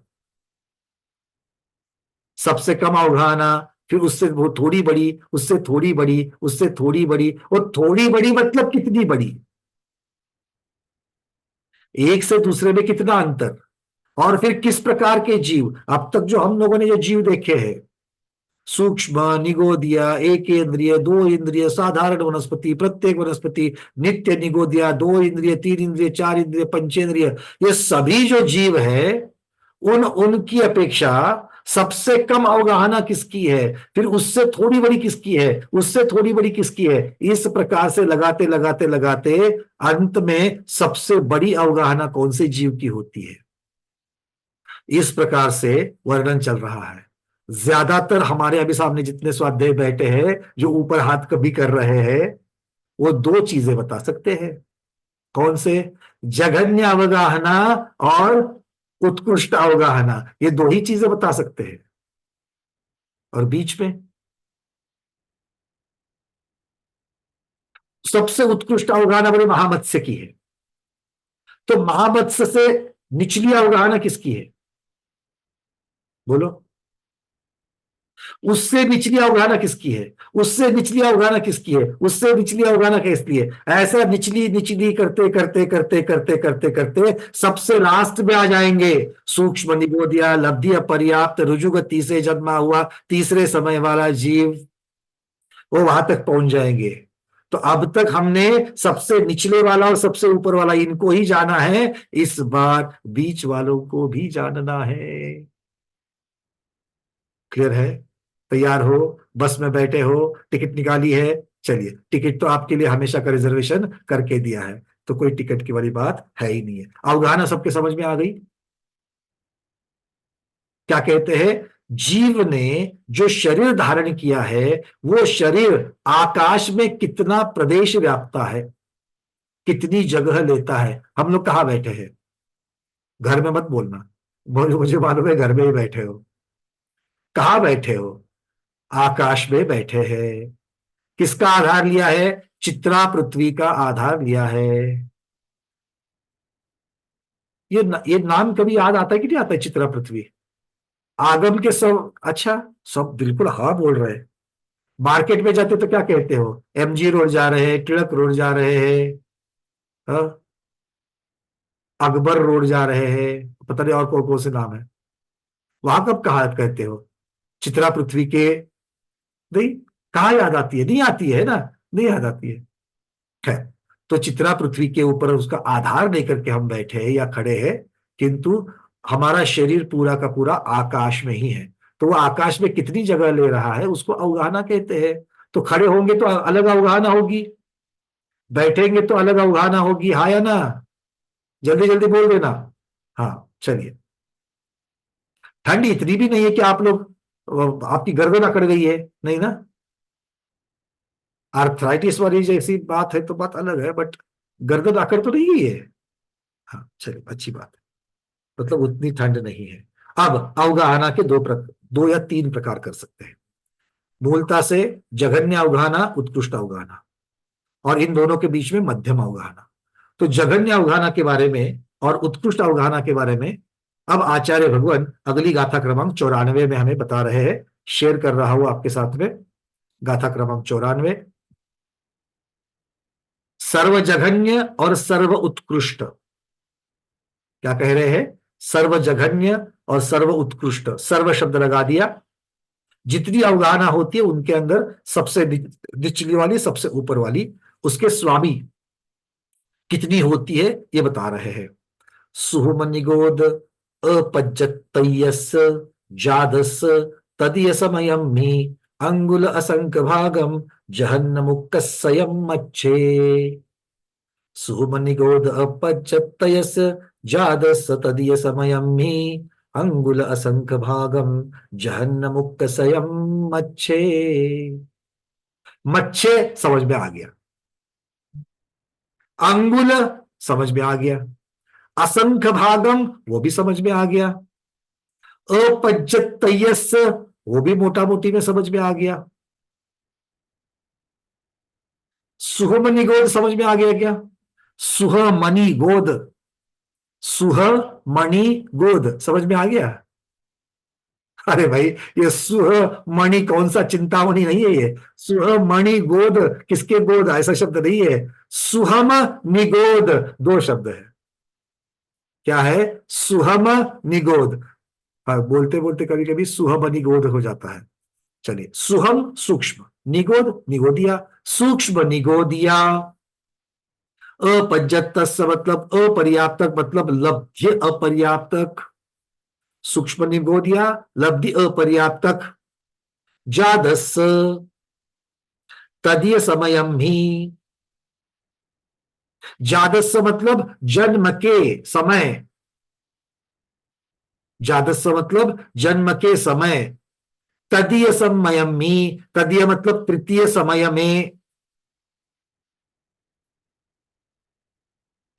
सबसे कम अवगाहना, फिर उससे वो थोड़ी बड़ी, उससे थोड़ी बड़ी, उससे थोड़ी बड़ी, और थोड़ी बड़ी मतलब कितनी बड़ी, एक से दूसरे में कितना अंतर, और फिर किस प्रकार के जीव। अब तक जो हम लोगों ने जो जीव देखे हैं, सूक्ष्म, निगोदिया, एक इंद्रिय, दो इंद्रिय, साधारण वनस्पति, प्रत्येक वनस्पति, नित्य निगोदिया, दो इंद्रिय, तीन इंद्रिय, चार इंद्रिय, पंचेंद्रिय, ये सभी जो जीव है उनकी अपेक्षा सबसे कम अवगाहना किसकी है, फिर उससे थोड़ी बड़ी किसकी है, उससे थोड़ी बड़ी किसकी है, इस प्रकार से लगाते लगाते लगाते अंत में सबसे बड़ी अवगाहना कौन से जीव की होती है, इस प्रकार से वर्णन चल रहा है। ज्यादातर हमारे अभी सामने जितने स्वाध्याय बैठे हैं, जो ऊपर हाथ कभी कर रहे हैं, वो दो चीजें बता सकते हैं। कौन से? जघन्य अवगाहना और उत्कृष्ट अवगाहना, ये दो ही चीजें बता सकते हैं। और बीच में सबसे उत्कृष्ट अवगाहना बड़े महामत्स्य की है। तो महामत्स्य से निचली अवगाहना किसकी है? बोलो। उससे निचली अवगाहना किसकी है? उससे निचली अवगाहना किसकी है? उससे निचली अवगाहना किसकी है? ऐसा निचली निचली करते करते करते करते करते करते सबसे लास्ट में आ जाएंगे सूक्ष्म, निगोदिया, लब्धि अपर्याप्त, रुजुगति से जन्मा हुआ तीसरे समय वाला जीव, वो वहां तक पहुंच जाएंगे। तो अब तक हमने सबसे निचले वाला और सबसे ऊपर वाला इनको ही जाना है, इस बार बीच वालों को भी जानना है। क्लियर है? तैयार हो? बस में बैठे हो? टिकट निकाली है? चलिए, टिकट तो आपके लिए हमेशा का रिजर्वेशन करके दिया है, तो कोई टिकट की वाली बात है ही नहीं है। अवगाहना सबके समझ में आ गई? क्या कहते हैं? जीव ने जो शरीर धारण किया है वो शरीर आकाश में कितना प्रदेश व्यापता है, कितनी जगह लेता है। हम लोग कहाँ बैठे हैं? घर में मत बोलना, बोलो मुझे मालूम है घर में ही बैठे हो। कहाँ बैठे हो? आकाश में बैठे हैं। किसका आधार लिया है? चित्रा पृथ्वी का आधार लिया है। ये नाम कभी याद आता है कि नहीं आता है? चित्रा पृथ्वी आगम के सब, अच्छा सब बिल्कुल हाँ बोल रहे हैं। मार्केट में जाते तो क्या कहते हो? एमजी रोड जा रहे हैं, टिळक रोड जा रहे हैं, हाँ? अकबर रोड जा रहे हैं, पता नहीं और कौन कौन से नाम है। वहां कब कहा कहते हो? चित्रा पृथ्वी के नहीं, कहाँ याद आती है? नहीं आती है ना, नहीं याद आती है। खैर, तो चित्रा पृथ्वी के ऊपर उसका आधार लेकर के हम बैठे हैं या खड़े हैं, किंतु हमारा शरीर पूरा का पूरा आकाश में ही है। तो वो आकाश में कितनी जगह ले रहा है उसको अवगाहना कहते हैं। तो खड़े होंगे तो अलग अवगाहना होगी, बैठेंगे तो अलग अवगाहना होगी, हाँ या ना? जल्दी जल्दी बोल देना। हाँ चलिए। ठंड इतनी भी नहीं है कि आप लोग, आपकी गर्दन अकड़ गई है, नहीं ना? आर्थराइटिस वाली जैसी बात है तो बात अलग है, बट गर्दन अकड़ तो नहीं गई है। हाँ चलिए, अच्छी बात है, मतलब उतनी ठंड नहीं है। अब अवगाहना के दो या तीन प्रकार कर सकते हैं। मूलता से जघन्य अवगाहना, उत्कृष्ट अवगाहना। और इन दोनों के बीच में मध्यम अवगाहना। तो जघन्य अवगाहना के बारे में और उत्कृष्ट अवगाहना के बारे में अब आचार्य भगवान अगली गाथा क्रमांक 94 में हमें बता रहे हैं। शेयर कर रहा हूं आपके साथ में गाथा क्रमांक 94। सर्वजघन्य और सर्व उत्कृष्ट, क्या कह रहे हैं? सर्वजघन्य और सर्व उत्कृष्ट, सर्व शब्द लगा दिया। जितनी अवगाहना होती है उनके अंदर सबसे निचली वाली, सबसे ऊपर वाली, उसके स्वामी कितनी होती है ये बता रहे हैं। सुहुमनिगोद अपज्जतय्यस् जादस् तदीयसमयं हि अंगुल असंक भागम जहन्नमुक्कस्सयं मच्छे। सुहुमनिगोद अपज्जतयस् जादस् तदीयसमयं हि अंगुल असंक भागम जहन्नमुक्कस्सयं मच्छे। मच्छे समझ में आ गया, अंगुल समझ में आ गया, असंख्य भागम वो भी समझ में आ गया, अपज्जतय्यस् वो भी मोटा मोटी में समझ में आ गया, सुहमनिगोद समझ में आ गया क्या? सुहमनिगोद, सुहमणिगोद समझ में आ गया? अरे भाई ये सुहमणि कौन सा चिंतामणि नहीं है, ये सुहमणिगोद किसके गोद, ऐसा शब्द नहीं है। सुहम निगोद दो शब्द है। क्या है? सुहम निगोद। बोलते बोलते कभी कभी सुहम निगोद हो जाता है। चलिए, सुहम सूक्ष्म, निगोद निगोदिया, सूक्ष्म निगोदिया। अपज्जतस् मतलब अपर्याप्तक, मतलब लब्ध्य अपर्याप्तक, सूक्ष्म निगोदिया लब्धि अपर्याप्तक। जादस् तदीय समयम ही, जादस् मतलब जन्म के समय, जादस् मतलब जन्म के समय, तदीय समयम ही, तदीय मतलब तृतीय समय में।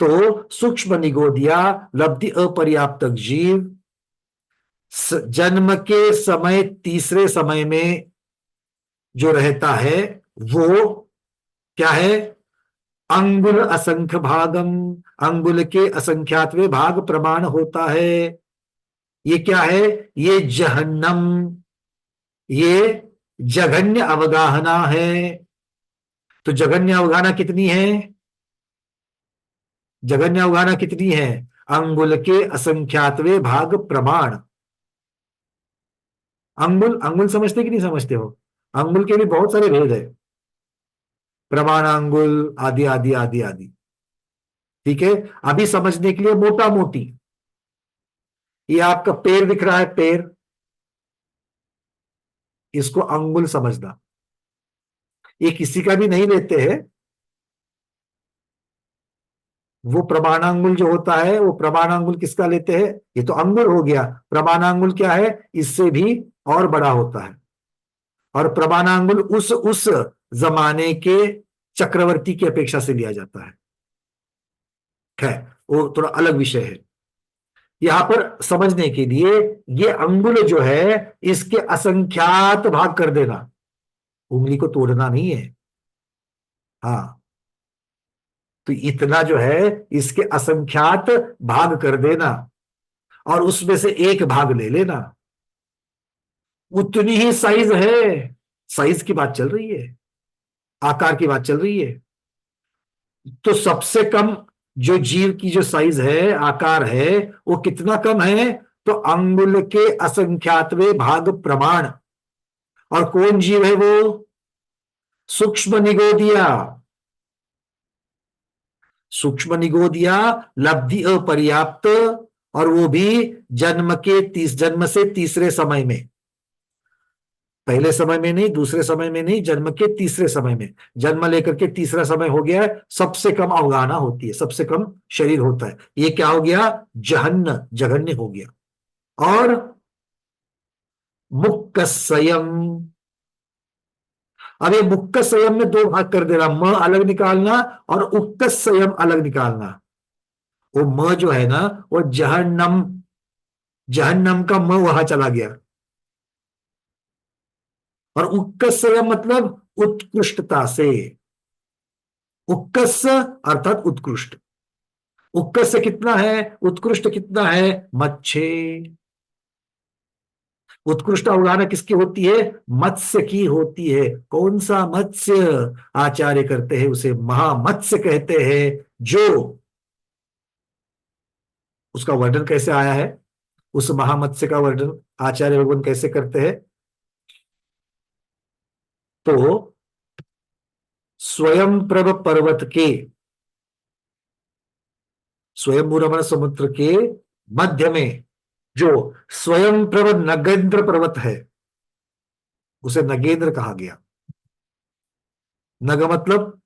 तो सूक्ष्म निगोदिया लब्धि अपर्याप्तक जीव जन्म के समय तीसरे समय में जो रहता है वो क्या है? अंगुल असंख्य भागम, अंगुल के असंख्यातवें भाग प्रमाण होता है। ये क्या है? ये जहन्नम, ये जघन्य अवगाहना है। तो जघन्य अवगाहना कितनी है? जघन्य अवगाहना कितनी है? अंगुल के असंख्यातवें भाग प्रमाण। अंगुल, अंगुल समझते कि नहीं समझते हो? अंगुल के भी बहुत सारे भेद है, प्रमाणांगुल आदि आदि आदि आदि। ठीक है, अभी समझने के लिए मोटा मोटी, ये आपका पैर दिख रहा है, पैर, इसको अंगुल समझना। ये किसी का भी नहीं लेते हैं, वो प्रमाणांगुल जो होता है वो प्रमाणांगुल किसका लेते हैं? ये तो अंगुल हो गया। प्रमाणांगुल क्या है? इससे भी और बड़ा होता है। और प्रमाणांगुल उस जमाने के चक्रवर्ती की अपेक्षा से लिया जाता है। खैर वो थोड़ा अलग विषय है। यहां पर समझने के लिए ये अंगुल जो है इसके असंख्यात भाग कर देना, उंगली को तोड़ना नहीं है। हाँ, तो इतना जो है इसके असंख्यात भाग कर देना और उसमें से एक भाग ले लेना, उतनी ही साइज है। साइज की बात चल रही है, आकार की बात चल रही है। तो सबसे कम जो जीव की जो साइज है, आकार है, वो कितना कम है? तो अंगुल के असंख्यातवें भाग प्रमाण। और कौन जीव है वो? सूक्ष्म निगोदिया। सूक्ष्म निगोदिया लब्धि अपर्याप्त, और वो भी जन्म से तीसरे समय में, पहले समय में नहीं, दूसरे समय में नहीं, जन्म के तीसरे समय में। जन्म लेकर के तीसरा समय हो गया है, सबसे कम अवगाहना होती है, सबसे कम शरीर होता है। ये क्या हो गया? जघन्य हो गया। और मुक्कस्सयम, अब ये मुक्कस्सयम में दो भाग कर देना, म अलग निकालना और उक्कस्सयम अलग निकालना। वो म जो है ना वो जहन्नम, जहन्नम का म वहां चला गया। और उत्कर्षय मतलब उत्कृष्टता से, उत्कर्ष अर्थात उत्कृष्ट। उत्कर्ष कितना है, उत्कृष्ट कितना है, मच्छे। उत्कृष्ट अवगाहना किसकी होती है, मत्स्य की होती है। कौन सा मत्स्य, आचार्य करते हैं उसे महामत्स्य कहते हैं। जो उसका वर्णन कैसे आया है, उस महामत्स्य का वर्णन आचार्य भगवान कैसे करते हैं, तो स्वयंप्रभ पर्वत के, स्वयंभू समुद्र के मध्य में जो स्वयंप्रभ नगेंद्र पर्वत है, उसे नगेंद्र कहा गया। नग मतलब,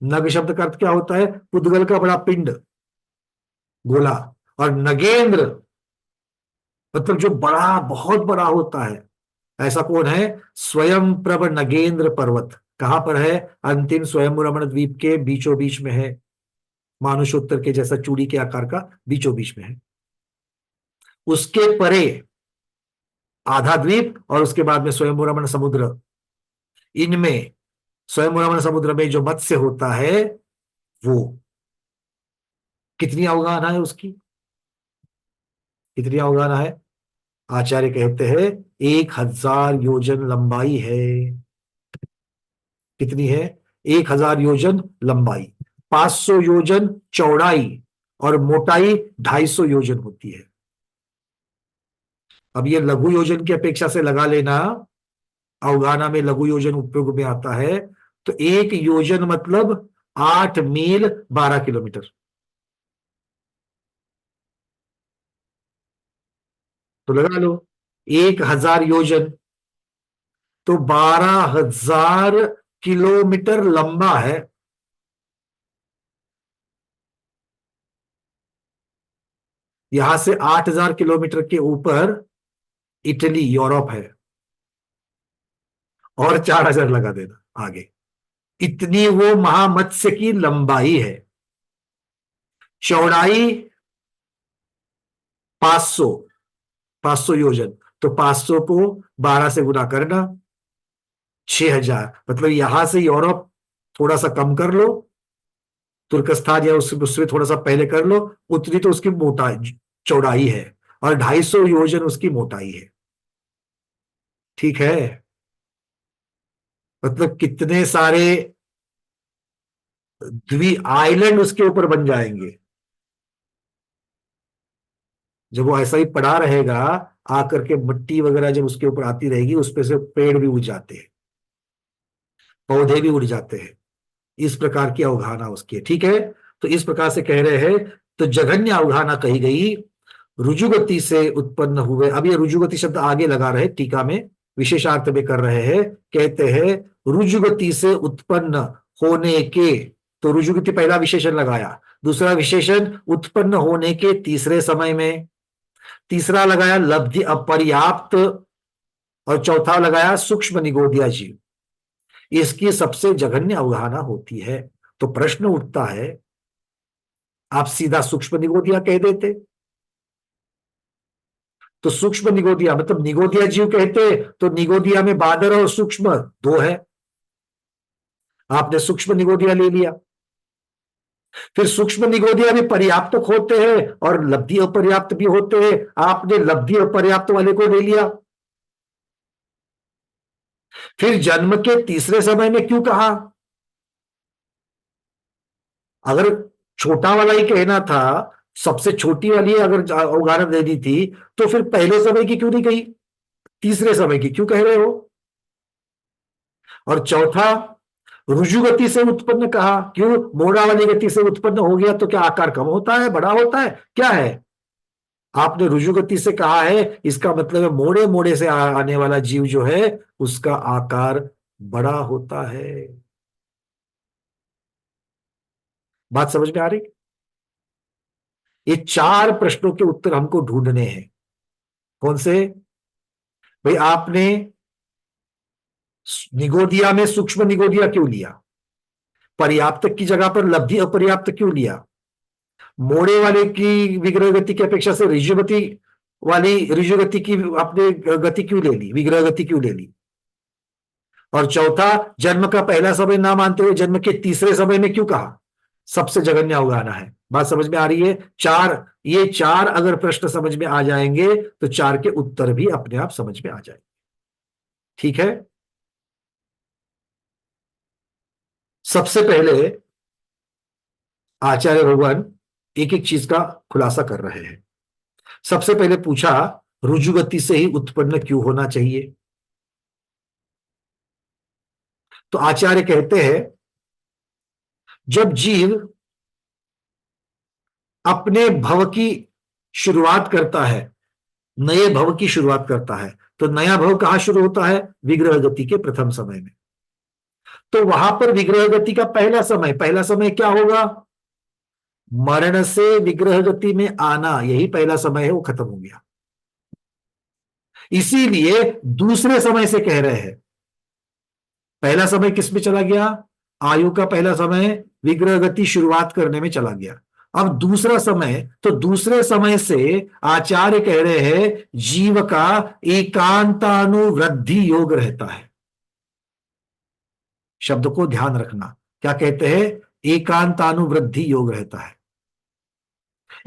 नग शब्द का अर्थ क्या होता है, पुद्गल का बड़ा पिंड, गोला। और नगेंद्र मतलब जो बड़ा, बहुत बड़ा होता है, ऐसा कौन है, स्वयंप्रभ नगेंद्र पर्वत। कहां पर है, अंतिम स्वयंभू रमण द्वीप के बीचों बीच में है, मानुषोत्तर के जैसा चूड़ी के आकार का बीचों बीच में है। उसके परे आधा द्वीप और उसके बाद में स्वयंभू रमण समुद्र। इनमें स्वयंभू रमण समुद्र में जो मत्स्य होता है, वो कितनी अवगाहना है उसकी, कितनी अवगाहना है, आचार्य कहते हैं 1000 योजन लंबाई है। कितनी है, 1000 योजन लंबाई, 500 योजन चौड़ाई और मोटाई 250 योजन होती है। अब ये लघु योजन की अपेक्षा से लगा लेना, अवगाहना में लघु योजन उपयोग में आता है। तो 1 योजन मतलब 8 मील 12 किलोमीटर। तो लगा लो 1000 योजन तो 12000 किलोमीटर लंबा है। यहां से 8000 किलोमीटर के ऊपर इटली, यूरोप है, और 4000 लगा देना आगे। इतनी वो महामत्स्य की लंबाई है। चौड़ाई 500 योजन, तो 500 को 12 से गुना करना, 6000। मतलब यहां से यूरोप थोड़ा सा कम कर लो, तुर्कस्तान या उससे थोड़ा सा पहले कर लो, उतनी तो उसकी मोटाई, चौड़ाई है, और 250 योजन उसकी मोटाई है। ठीक है, मतलब कितने सारे द्वीप, आइलैंड उसके ऊपर बन जाएंगे। जब वो ऐसा ही पड़ा रहेगा, आकर के मिट्टी वगैरह जब उसके ऊपर आती रहेगी, उस पे से पेड़ भी उड़ जाते हैं, पौधे भी उड़ जाते हैं। इस प्रकार की अवगाहना उसकी है। ठीक है, तो इस प्रकार से कह रहे हैं। तो जघन्य अवगाहना कही गई, रुजुगति से उत्पन्न हुए। अब ये रुजुगति शब्द आगे लगा रहे, टीका में विशेषार्थ में कर रहे हैं। कहते हैं रुजुगति से उत्पन्न होने के, तो रुजुगति पहला विशेषण लगाया, दूसरा विशेषण उत्पन्न होने के तीसरे समय में, तीसरा लगाया लब्धि अपर्याप्त, और चौथा लगाया सूक्ष्म निगोदिया जीव। इसकी सबसे जघन्य अवगाहना होती है। तो प्रश्न उठता है, आप सीधा सूक्ष्म निगोदिया कह देते, तो सूक्ष्म निगोदिया मतलब निगोदिया जीव कहते, तो निगोदिया में बादर और सूक्ष्म 2 है, आपने सूक्ष्म निगोदिया ले लिया। फिर सूक्ष्म निगोदिया में पर्याप्तक होते हैं और लब्धि अपर्याप्त भी होते हैं, आपने लब्धि अपर्याप्त वाले को ले लिया। फिर जन्म के तीसरे समय में क्यों कहा, अगर छोटा वाला ही कहना था, सबसे छोटी वाली अगर अवगाहना देनी थी, तो फिर पहले समय की क्यों नहीं कही, तीसरे समय की क्यों कह रहे हो। और चौथा, रुजु गति से उत्पन्न कहा, क्यों, मोड़ा वाली गति से उत्पन्न हो गया तो क्या आकार कम होता है, बड़ा होता है, क्या है। आपने रुजु गति से कहा है, इसका मतलब है मोड़े मोड़े से आने वाला जीव जो है उसका आकार बड़ा होता है। बात समझ में आ रही। ये 4 प्रश्नों के उत्तर हमको ढूंढने हैं। कौन से भाई, आपने निगोदिया में सूक्ष्म निगोदिया क्यों लिया, पर्याप्त की जगह पर लब्धि अपर्याप्त क्यों लिया, मोड़े वाले की विग्रह गति की अपेक्षा से ऋजुगति वाली ऋजुगति की आपने गति क्यों ले ली, विग्रह गति क्यों ले ली। और चौथा, जन्म का पहला समय ना मानते हुए जन्म के तीसरे समय में क्यों कहा? सबसे जघन्य अवगाहना है। बात समझ में आ रही है? ये चार अगर प्रश्न समझ में आ जाएंगे तो चार के उत्तर भी अपने आप समझ में आ जाएंगे। ठीक है, सबसे पहले आचार्य भगवान एक एक चीज का खुलासा कर रहे हैं। सबसे पहले पूछा, रुजुगति से ही उत्पन्न क्यों होना चाहिए? तो आचार्य कहते हैं, जब जीव अपने भव की शुरुआत करता है, नए भव की शुरुआत करता है, तो नया भव कहां शुरू होता है? विग्रह गति के प्रथम समय में। तो वहां पर विग्रह गति का पहला समय क्या होगा? मरण से विग्रह गति में आना, यही पहला समय है, वो खत्म हो गया। इसीलिए दूसरे समय से कह रहे हैं, पहला समय किस में चला गया? आयु का पहला समय विग्रह गति शुरुआत करने में चला गया। अब दूसरा समय, तो दूसरे समय से आचार्य कह रहे हैं जीव का एकांतानुवृद्धि योग रहता है। शब्द को ध्यान रखना, क्या कहते हैं? एकांतानुवृद्धि योग रहता है।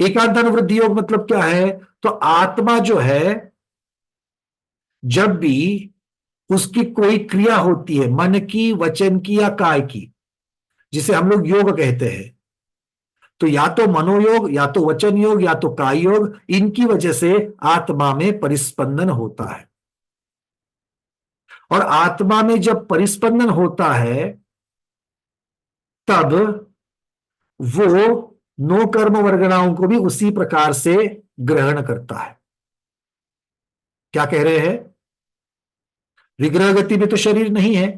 एकांतानुवृद्धि योग मतलब क्या है? तो आत्मा जो है, जब भी उसकी कोई क्रिया होती है, मन की, वचन की या काय की, जिसे हम लोग योग कहते हैं, तो या तो मनोयोग, या तो वचन योग, या तो काय योग, इनकी वजह से आत्मा में परिस्पंदन होता है। और आत्मा में जब परिस्पंदन होता है, तब वो नो कर्म वर्गणाओं को भी उसी प्रकार से ग्रहण करता है। क्या कह रहे हैं? विग्रह गति में तो शरीर नहीं है,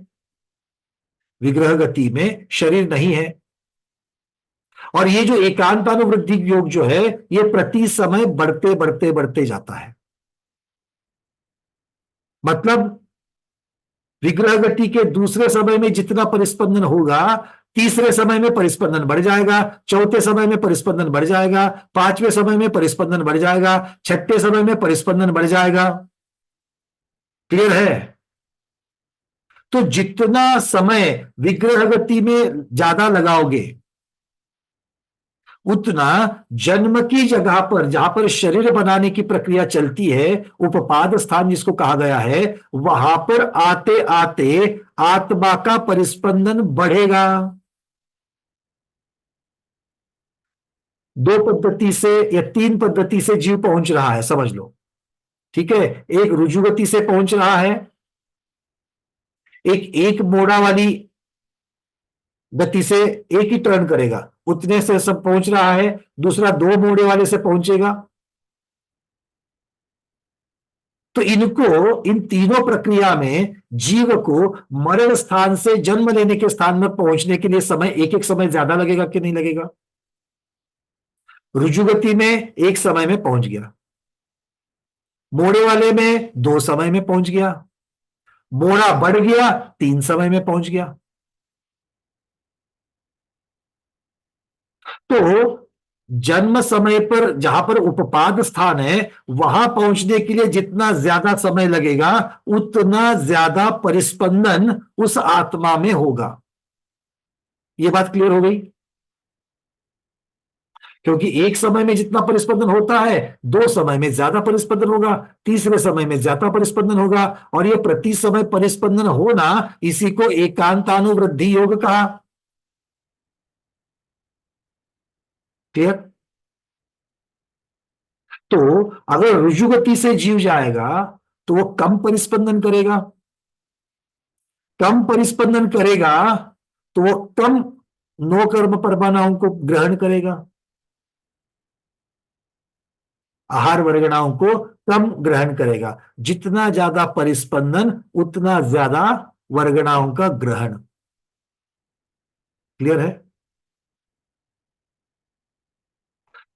विग्रह गति में शरीर नहीं है। और ये जो एकांतानुवृद्धि योग जो है, ये प्रति समय बढ़ते बढ़ते बढ़ते जाता है। मतलब विग्रह गति के दूसरे समय में जितना परिस्पंदन होगा, तीसरे समय में परिस्पंदन बढ़ जाएगा, चौथे समय में परिस्पंदन बढ़ जाएगा, पांचवें समय में परिस्पंदन बढ़ जाएगा, छठे समय में परिस्पंदन बढ़ जाएगा। क्लियर है? तो जितना समय विग्रह गति में ज्यादा लगाओगे, उतना जन्म की जगह पर, जहां पर शरीर बनाने की प्रक्रिया चलती है, उपपाद स्थान जिसको कहा गया है, वहां पर आते आते आत्मा का परिस्पंदन बढ़ेगा। दो पद्धति से या तीन पद्धति से जीव पहुंच रहा है, समझ लो। ठीक है, एक रुजुगति से पहुंच रहा है, एक मोड़ा वाली गति से एक ही टर्न करेगा, उतने से सब पहुंच रहा है। दूसरा दो मोड़े वाले से पहुंचेगा। तो इन तीनों प्रक्रिया में जीव को मरण स्थान से जन्म लेने के स्थान में पहुंचने के लिए समय, एक एक समय ज्यादा लगेगा कि नहीं लगेगा? रुजुगति में एक समय में पहुंच गया, मोड़े वाले में 2 समय में पहुंच गया, मोड़ा बढ़ गया 3 समय में पहुंच गया। तो जन्म समय पर जहां पर उपपाद स्थान है, वहां पहुंचने के लिए जितना ज्यादा समय लगेगा, उतना ज्यादा परिस्पंदन उस आत्मा में होगा। यह बात क्लियर हो गई? क्योंकि एक समय में जितना परिस्पंदन होता है, 2 समय में ज्यादा परिस्पंदन होगा, तीसरे समय में ज्यादा परिस्पंदन होगा, और यह प्रति समय परिस्पंदन होना, इसी को एकांतानुवृद्धि योग कहा। क्लियर? तो अगर रुजुगति से जीव जाएगा तो वो कम परिस्पंदन करेगा, कम परिस्पंदन करेगा तो वो कम नो कर्म परमाणाओं को ग्रहण करेगा, आहार वर्गणाओं को कम ग्रहण करेगा। जितना ज्यादा परिस्पंदन, उतना ज्यादा वर्गणाओं का ग्रहण। क्लियर है?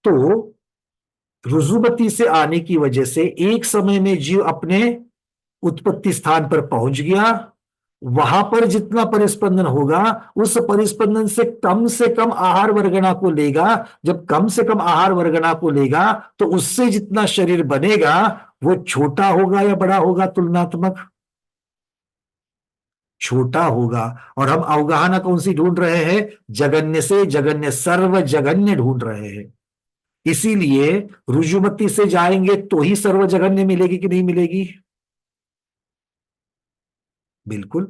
तो रुजुगति से आने की वजह से एक समय में जीव अपने उत्पत्ति स्थान पर पहुंच गया, वहां पर जितना परिस्पंदन होगा, उस परिस्पंदन से कम आहार वर्गणा को लेगा। जब कम से कम आहार वर्गणा को लेगा, तो उससे जितना शरीर बनेगा वो छोटा होगा या बड़ा होगा तुलनात्मक? छोटा होगा। और हम अवगाहना कौन सी ढूंढ रहे हैं? जगन्य से जगन्य, सर्व जगन्य ढूंढ रहे हैं। इसीलिए रुजुमती से जाएंगे तो ही सर्व जगन्य मिलेगी कि नहीं मिलेगी? बिल्कुल।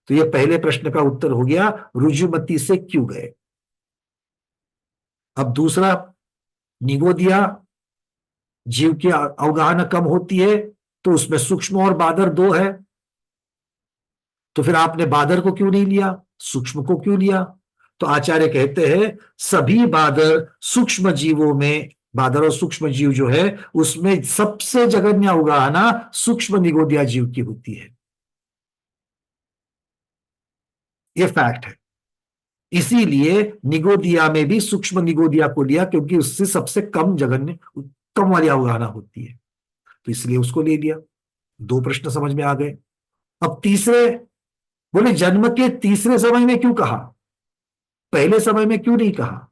तो ये पहले प्रश्न का उत्तर हो गया, रुजुमती से क्यों गए। अब दूसरा, निगोदिया जीव की अवगाहना कम होती है तो उसमें सूक्ष्म और बादर दो है, तो फिर आपने बादर को क्यों नहीं लिया, सूक्ष्म को क्यों लिया? तो आचार्य कहते हैं सभी बादर सूक्ष्म जीवों में, बादर और सूक्ष्म जीव जो है उसमें सबसे जगन्य अवगाहना सूक्ष्म निगोदिया जीव की होती है। ये फैक्ट है। इसीलिए निगोदिया में भी सूक्ष्म निगोदिया को लिया, क्योंकि उससे सबसे कम जगन्य, कम वाली अवगाहना होती है, तो इसलिए उसको ले लिया। दो प्रश्न समझ में आ गए। अब तीसरे, बोले जन्म के तीसरे समय में क्यों कहा, पहले समय में क्यों नहीं कहा?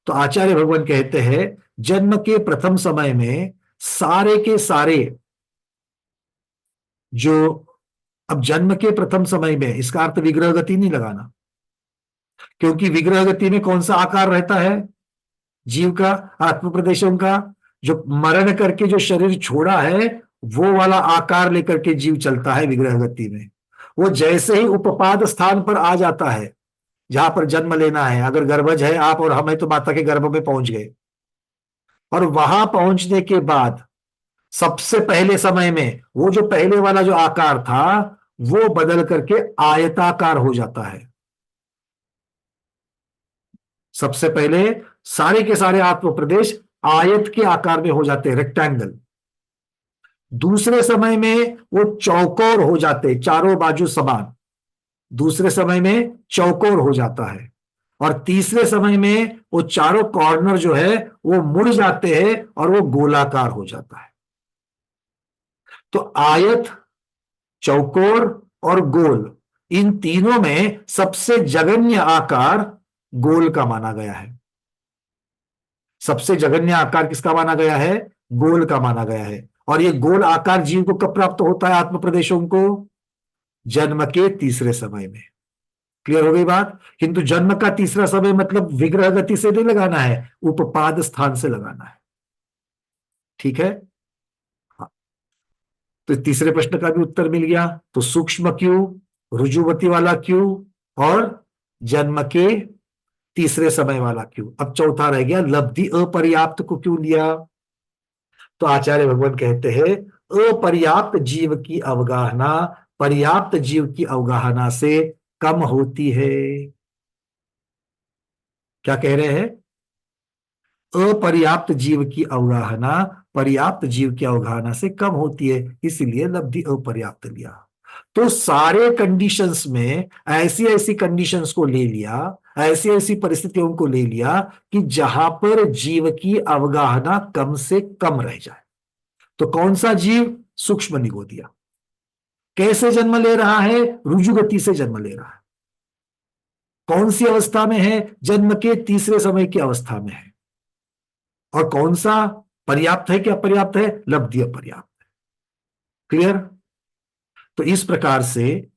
तो आचार्य भगवान कहते हैं जन्म के प्रथम समय में सारे के सारे जो, अब जन्म के प्रथम समय में इसका अर्थ विग्रह गति नहीं लगाना, क्योंकि विग्रह गति में कौन सा आकार रहता है जीव का, आत्म प्रदेशों का? जो मरण करके जो शरीर छोड़ा है वो वाला आकार लेकर के जीव चलता है विग्रह गति में। वो जैसे ही उपपाद स्थान पर आ जाता है जहां पर जन्म लेना है, अगर गर्भज है आप और हम है तो माता के गर्भ में पहुंच गए, और वहां पहुंचने के बाद सबसे पहले समय में वो जो पहले वाला जो आकार था वो बदल करके आयताकार हो जाता है। सबसे पहले सारे के सारे आत्म प्रदेश आयत के आकार में हो जाते हैं, रेक्टेंगल। दूसरे समय में वो चौकोर हो जाते, चारों बाजू समान, दूसरे समय में चौकोर हो जाता है। और तीसरे समय में वो चारों कॉर्नर जो है वो मुड़ जाते हैं और वो गोलाकार हो जाता है। तो आयत, चौकोर और गोल, इन तीनों में सबसे जघन्य आकार गोल का माना गया है। सबसे जघन्य आकार किसका माना गया है? गोल का माना गया है। और ये गोल आकार जीव को कब प्राप्त होता है आत्म प्रदेशों को? जन्म के तीसरे समय में। क्लियर हो गई बात? किंतु जन्म का तीसरा समय मतलब विग्रह गति से नहीं लगाना है, उपपाद स्थान से लगाना है। ठीक है? हाँ। तो तीसरे प्रश्न का भी उत्तर मिल गया। तो सूक्ष्म क्यों, रुजुवती वाला क्यों, और जन्म के तीसरे समय वाला क्यों? अब चौथा रह गया, लब्धि अपर्याप्त को क्यों लिया? तो आचार्य भगवान कहते हैं अपर्याप्त जीव की अवगाहना पर्याप्त जीव की अवगाहना से कम होती है। क्या कह रहे हैं? अपर्याप्त जीव की अवगाहना पर्याप्त जीव की अवगाहना से कम होती है, इसलिए लब्धि अपर्याप्त लिया। तो सारे कंडीशंस में ऐसी ऐसी कंडीशंस को ले लिया, ऐसी ऐसी परिस्थितियों को ले लिया कि जहां पर जीव की अवगाहना कम से कम रह जाए। तो कौन सा जीव? सूक्ष्म निगोदिया। कैसे जन्म ले रहा है? रुजुगति से जन्म ले रहा है। कौन सी अवस्था में है? जन्म के तीसरे समय की अवस्था में है। और कौन सा पर्याप्त है कि अपर्याप्त है? लब्धि अपर्याप्त है। क्लियर? तो इस प्रकार से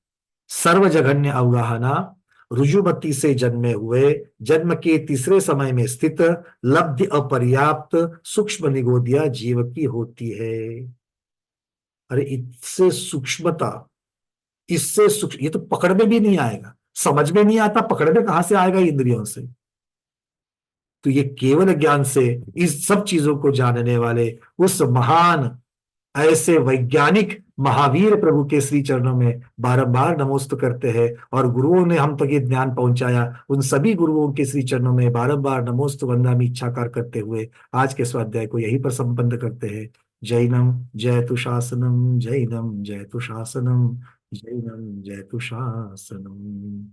सर्वजघन्य अवगाहना रुजुमती से जन्मे हुए जन्म के तीसरे समय में स्थित लब्धि अपर्याप्त सूक्ष्म निगोदिया जीव की होती है। अरे इससे सूक्ष्मता, इससे सूक्ष्म, ये तो पकड़ में भी नहीं आएगा, समझ में नहीं आता, पकड़ में कहां से आएगा इंद्रियों से? तो ये केवल ज्ञान से इस सब चीजों को जानने वाले उस महान ऐसे वैज्ञानिक महावीर प्रभु के श्री चरणों में बारंबार नमोस्त करते हैं। और गुरुओं ने हम तक ये ज्ञान पहुंचाया, उन सभी गुरुओं के श्री चरणों में बारंबार नमोस्त वंदनामि इच्छाकार करते हुए आज के स्वाध्याय को यहीं पर संपन्न करते हैं। जैनम जयतु शासनम, जैनम जयतु शासनम, जैनम जयतु शासनम।